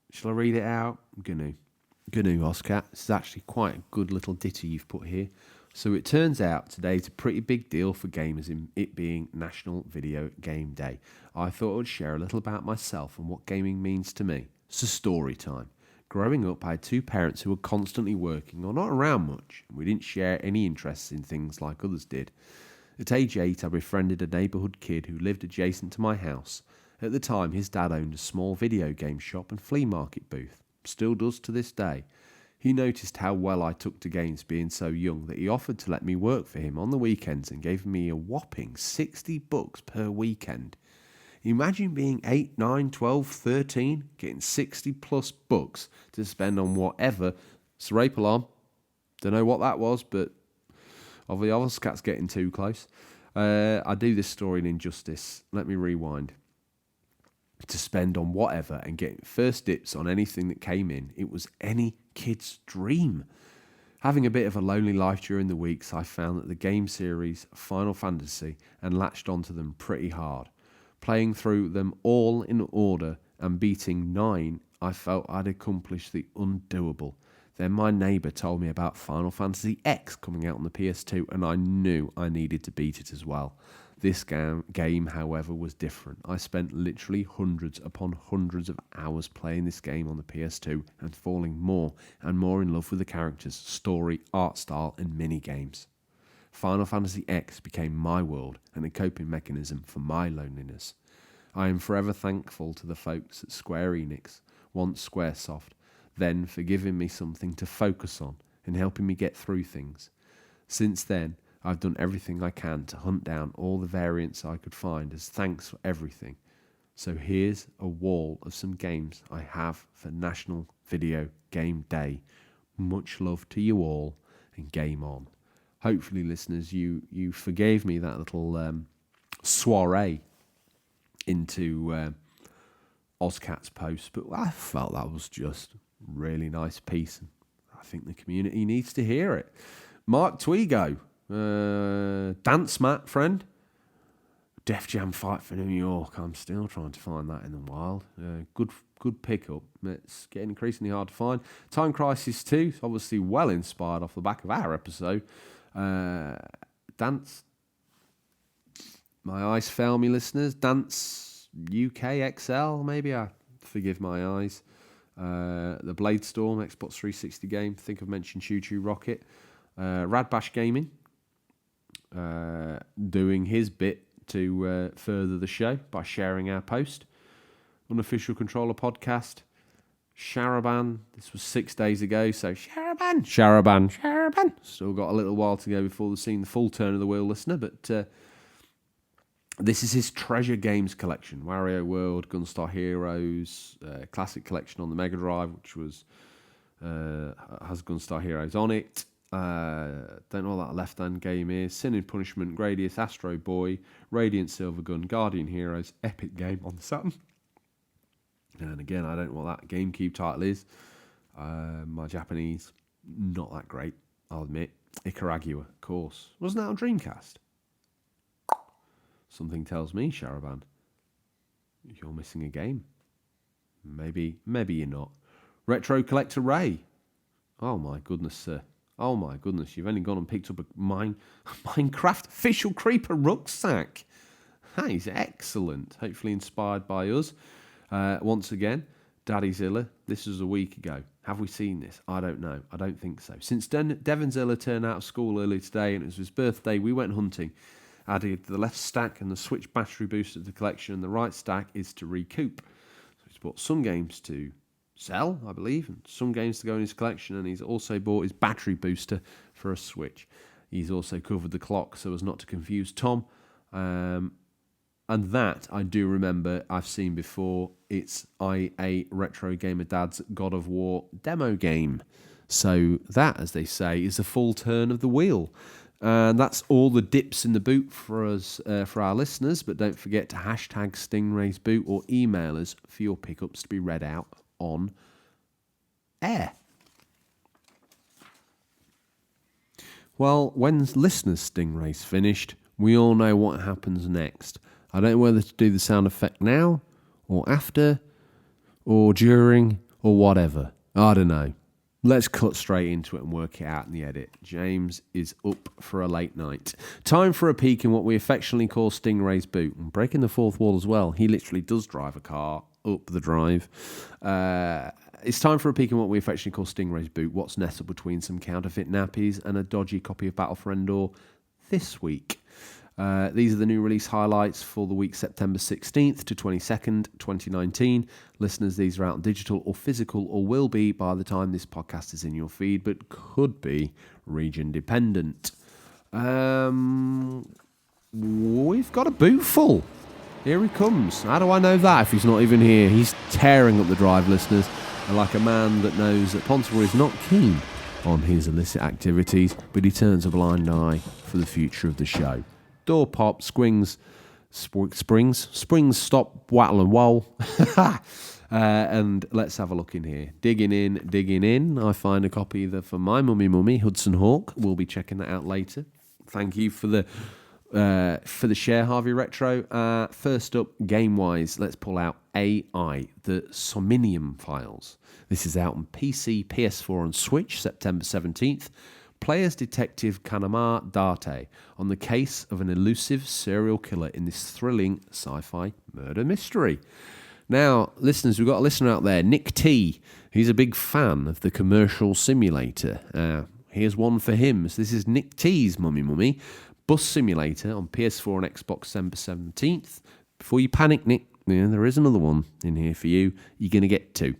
Shall I read it out? I'm gonna, Ozcat. This is actually quite a good little ditty you've put here. So it turns out today's a pretty big deal for gamers, in it being National Video Game Day. I thought I would share a little about myself and what gaming means to me. So story time. Growing up, I had 2 parents who were constantly working or not around much, and we didn't share any interests in things like others did. At age 8, I befriended a neighbourhood kid who lived adjacent to my house. At the time, his dad owned a small video game shop and flea market booth. Still does to this day. He noticed how well I took to games being so young that he offered to let me work for him on the weekends and gave me a whopping $60 per weekend. Imagine being 8, 9, 12, 13, getting 60 plus bucks to spend on whatever. It's a rape alarm. Don't know what that was, but obviously Ozcat's getting too close. I do this story in injustice. Let me rewind. To spend on whatever and get first dips on anything that came in. It was any kid's dream. Having a bit of a lonely life during the weeks, I found that the game series Final Fantasy and latched onto them pretty hard. Playing through them all in order and beating 9, I felt I'd accomplished the undoable. Then my neighbour told me about Final Fantasy X coming out on the PS2, and I knew I needed to beat it as well. This game, however, was different. I spent literally hundreds upon hundreds of hours playing this game on the PS2 and falling more and more in love with the characters, story, art style and mini-games. Final Fantasy X became my world and a coping mechanism for my loneliness. I am forever thankful to the folks at Square Enix, once Squaresoft, then for giving me something to focus on and helping me get through things. Since then, I've done everything I can to hunt down all the variants I could find as thanks for everything. So here's a wall of some games I have for National Video Game Day. Much love to you all and game on. Hopefully, listeners, you forgave me that little soiree into Ozcat's post, but I felt that was just a really nice piece. I think the community needs to hear it. Mark Twigo. Dance Mat, friend. Def Jam Fight for New York. I'm still trying to find that in the wild. Good pickup. It's getting increasingly hard to find. Time Crisis 2, obviously well inspired off the back of our episode. Dance. My eyes fail me, listeners. Dance UK XL, maybe. I forgive my eyes. The Blade Storm Xbox 360 game. I think I've mentioned Choo Choo Rocket. Rad Bash Gaming. Doing his bit to further the show by sharing our post. Unofficial Controller Podcast. Sharaban. This was 6 days ago, so Sharaban. Still got a little while to go before we've seen the full turn of the wheel, listener, but this is his treasure games collection. Wario World, Gunstar Heroes, classic collection on the Mega Drive, which was has Gunstar Heroes on it. Don't know what that left-hand game is. Sin and Punishment, Gradius, Astro Boy, Radiant Silvergun, Guardian Heroes, Epic game on the Saturn. And again, I don't know what that GameCube title is. My Japanese not that great, I'll admit. Icaragua, of course. Wasn't that on Dreamcast? Something tells me, Sharaban, you're missing a game. Maybe you're not. Retro Collector Ray. Oh my goodness, sir. Oh my goodness, you've only gone and picked up a Minecraft official creeper rucksack. That is excellent. Hopefully inspired by us. Once again, Daddy Zilla, this was a week ago. Have we seen this? I don't know. I don't think so. Since Devon Zilla turned out of school earlier today and it was his birthday, we went hunting. Added the left stack and the Switch battery booster to the collection, and the right stack is to recoup. So he's bought some games to sell, I believe, and some games to go in his collection, and he's also bought his battery booster for a Switch. He's also covered the clock so as not to confuse Tom. And that, I do remember, I've seen before. It's IA Retro Gamer Dad's God of War demo game. So that, as they say, is a full turn of the wheel. And that's all the dips in the boot for us, for our listeners. But don't forget to hashtag Stingrays boot or email us for your pickups to be read out on air. Well, when listeners' Stingrays finished, we all know what happens next. I don't know whether to do the sound effect now, or after, or during, or whatever. I don't know. Let's cut straight into it and work it out in the edit. James is up for a late night. Time for a peek in what we affectionately call Stingray's boot. And breaking the fourth wall as well. He literally does drive a car up the drive. It's time for a peek in what we affectionately call Stingray's boot. What's nestled between some counterfeit nappies and a dodgy copy of Battle for Endor this week. These are the new release highlights for the week September 16th to 22nd, 2019. Listeners, these are out digital or physical, or will be by the time this podcast is in your feed, but could be region dependent. We've got a boot full. Here he comes. How do I know that if he's not even here? He's tearing up the drive, listeners. And like a man that knows that Pontypool is not keen on his illicit activities, but he turns a blind eye for the future of the show. Door pop, springs, stop, wattle and wowl. And let's have a look in here. Digging in. I find a copy for my mummy, Hudson Hawk. We'll be checking that out later. Thank you for the share, Harvey Retro. First up, game-wise, let's pull out AI, the Somnium Files. This is out on PC, PS4 and Switch, September 17th. Players Detective Kanamar Date on the case of an elusive serial killer in this thrilling sci-fi murder mystery. Now, listeners, we've got a listener out there, Nick T. He's a big fan of the Commercial Simulator. Here's one for him. So this is Nick T's Mummy Bus Simulator on PS4 and Xbox December 17th. Before you panic, Nick, there is another one in here for you. You're going to get two.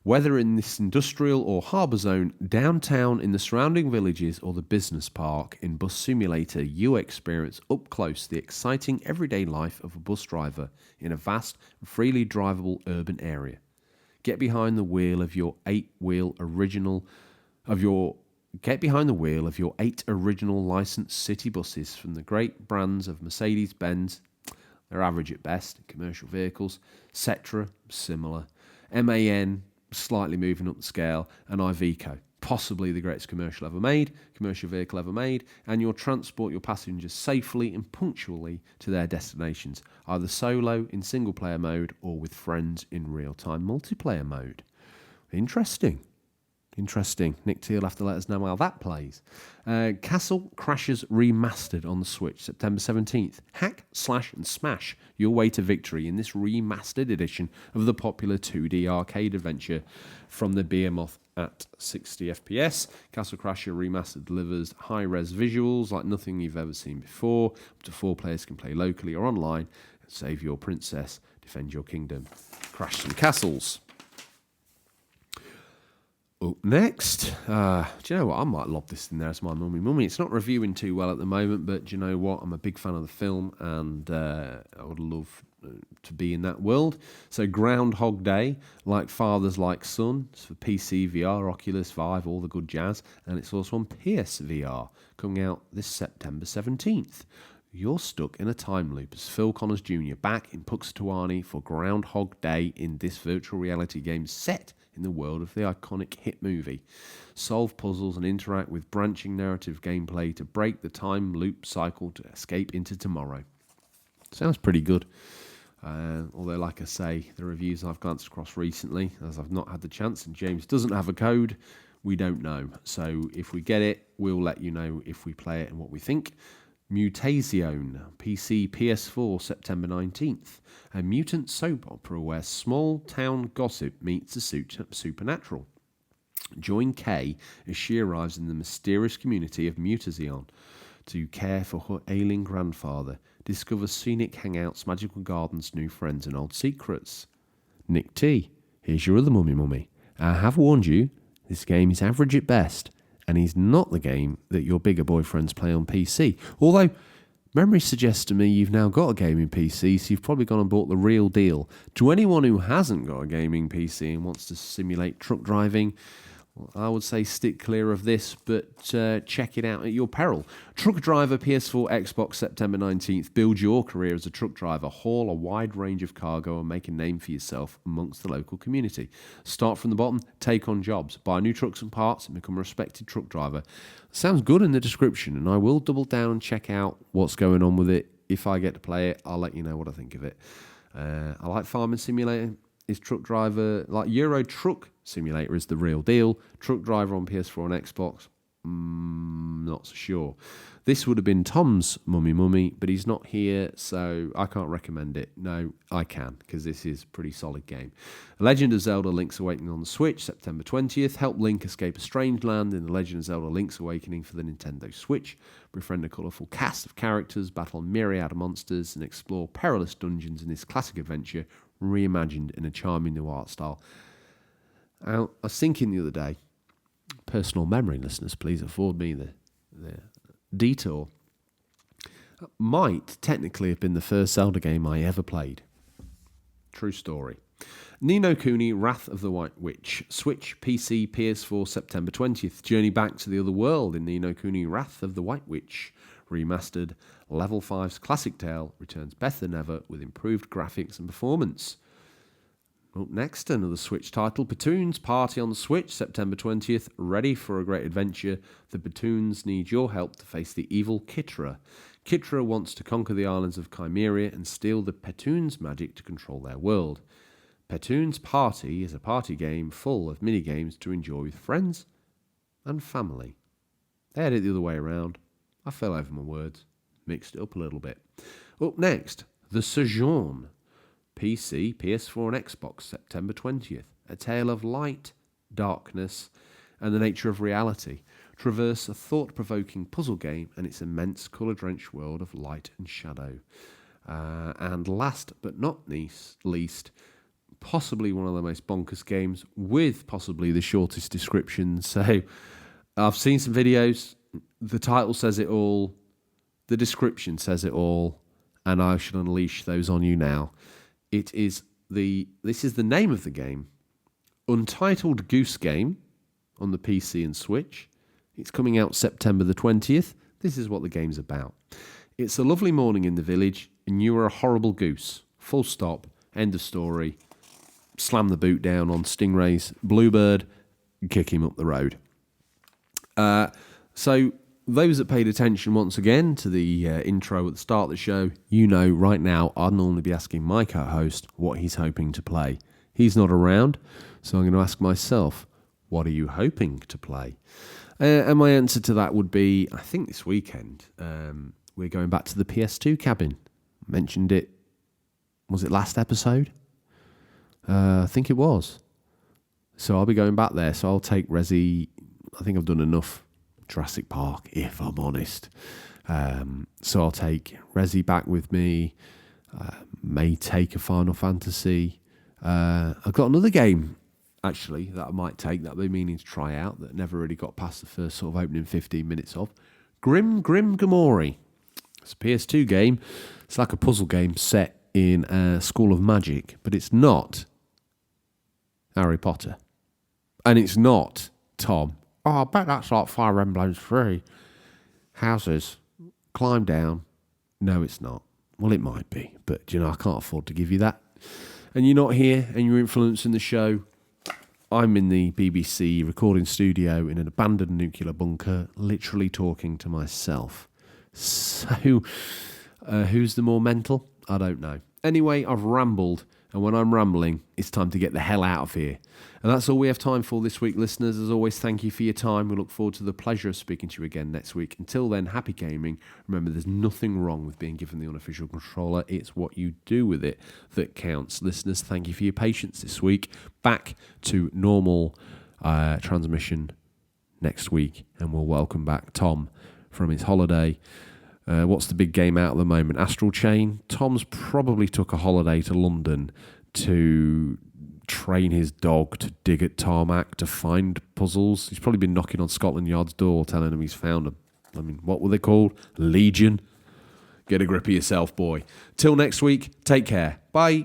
Whether in this industrial or harbour zone, downtown, in the surrounding villages, or the business park, in Bus Simulator, you experience up close the exciting everyday life of a bus driver in a vast, freely drivable urban area. Get behind the wheel of your eight original licensed city buses from the great brands of Mercedes-Benz, they're average at best, commercial vehicles, Cetra, similar, MAN, slightly moving up the scale, and Iveco, possibly the greatest commercial vehicle ever made, and you'll transport your passengers safely and punctually to their destinations, either solo in single-player mode or with friends in real-time multiplayer mode. Interesting. Nick T will have to let us know how that plays. Castle Crashers Remastered on the Switch, September 17th. Hack, slash and smash your way to victory in this remastered edition of the popular 2D arcade adventure from the behemoth at 60 FPS. Castle Crasher Remastered delivers high-res visuals like nothing you've ever seen before. Up to 4 players can play locally or online. Save your princess, defend your kingdom, crash some castles. Up next, do you know what? I might lob this in there as my mummy. It's not reviewing too well at the moment, but do you know what? I'm a big fan of the film, and I would love to be in that world. So Groundhog Day, Like Fathers Like Son, it's for PC, VR, Oculus, Vive, all the good jazz, and it's also on PSVR, coming out this September 17th. You're stuck in a time loop as Phil Connors Jr. back in Puxatawny for Groundhog Day in this virtual reality game set in the world of the iconic hit movie. Solve puzzles and interact with branching narrative gameplay to break the time loop cycle to escape into tomorrow. Sounds pretty good. Although, like I say, the reviews I've glanced across recently, as I've not had the chance and James doesn't have a code, we don't know. So if we get it, we'll let you know if we play it and what we think. Mutation, PC, PS4, September 19th. A mutant soap opera where small town gossip meets the supernatural. Join Kay as she arrives in the mysterious community of Mutazion to care for her ailing grandfather, discover scenic hangouts, magical gardens, new friends, and old secrets. Nick T, here's your other mummy. I have warned you, this game is average at best, and is not the game that your bigger boyfriends play on PC. Although, memory suggests to me you've now got a gaming PC, so you've probably gone and bought the real deal. To anyone who hasn't got a gaming PC and wants to simulate truck driving, I would say stick clear of this, but check it out at your peril. Truck Driver, PS4, Xbox, September 19th. Build your career as a truck driver. Haul a wide range of cargo and make a name for yourself amongst the local community. Start from the bottom, take on jobs. Buy new trucks and parts and become a respected truck driver. Sounds good in the description, and I will double down and check out what's going on with it. If I get to play it, I'll let you know what I think of it. I like Farming Simulator. Is Truck Driver, like Euro Truck Simulator is the real deal. Truck Driver on PS4 and Xbox, not so sure. This would have been Tom's mummy, but he's not here, so I can't recommend it. No, I can, because this is a pretty solid game. Legend of Zelda Link's Awakening on the Switch, September 20th. Help Link escape a strange land in The Legend of Zelda Link's Awakening for the Nintendo Switch. Befriend a colourful cast of characters, battle a myriad of monsters, and explore perilous dungeons in this classic adventure, reimagined in a charming new art style. I was thinking the other day, personal memory listeners, please afford me the detour. Might technically have been the first Zelda game I ever played. True story. Ni no Kuni, Wrath of the White Witch. Switch, PC, PS4, September 20th. Journey back to the other world in Ni no Kuni, Wrath of the White Witch. Remastered, Level 5's classic tale returns better than ever with improved graphics and performance. Up next, another Switch title, Platoons Party on the Switch, September 20th. Ready for a great adventure. The Platoons need your help to face the evil Kitra. Kitra wants to conquer the islands of Chimeria and steal the Platoons' magic to control their world. Platoons Party is a party game full of mini-games to enjoy with friends and family. They had it the other way around. I fell over my words, mixed it up a little bit. Up next, The Sojourn. PC, PS4 and Xbox, September 20th. A tale of light, darkness, and the nature of reality. Traverse a thought-provoking puzzle game and its immense colour-drenched world of light and shadow. And last but not least, possibly one of the most bonkers games with possibly the shortest description. So I've seen some videos. The title says it all. The description says it all. And I shall unleash those on you now. This is the name of the game. Untitled Goose Game on the PC and Switch. It's coming out September the 20th. This is what the game's about. It's a lovely morning in the village and you are a horrible goose. Full stop. End of story. Slam the boot down on Stingrays. Bluebird. Kick him up the road. So those that paid attention once again to the intro at the start of the show, you know right now I'd normally be asking my co-host what he's hoping to play. He's not around, so I'm going to ask myself, what are you hoping to play? And my answer to that would be, I think this weekend, we're going back to the PS2 cabin. Mentioned it, was it last episode? I think it was. So I'll be going back there, so I'll take Resi. I think I've done enough Jurassic Park, if I'm honest. So I'll take Resi back with me. May take a Final Fantasy. I've got another game, actually, that I might take, that I've been meaning to try out, that never really got past the first sort of opening 15 minutes of. Grim Gamori. It's a PS2 game. It's like a puzzle game set in a school of magic, but it's not Harry Potter. And it's not Tom. Oh, I bet that's like Fire Emblem 3. Houses, climb down, No, it's not. Well, it might be, but I can't afford to give you that. And you're not here, and you're influencing the show. I'm in the BBC recording studio in an abandoned nuclear bunker, literally talking to myself. So, who's the more mental? I don't know. Anyway, I've rambled, and when I'm rambling, it's time to get the hell out of here. And that's all we have time for this week, listeners. As always, thank you for your time. We look forward to the pleasure of speaking to you again next week. Until then, happy gaming. Remember, there's nothing wrong with being given the unofficial controller. It's what you do with it that counts. Listeners, thank you for your patience this week. Back to normal transmission next week, and we'll welcome back Tom from his holiday. What's the big game out at the moment? Astral Chain. Tom's probably took a holiday to London to train his dog to dig at tarmac to find puzzles. He's probably been knocking on Scotland Yard's door telling him he's found what were they called? Legion? Get a grip of yourself, boy. Till next week, take care. Bye.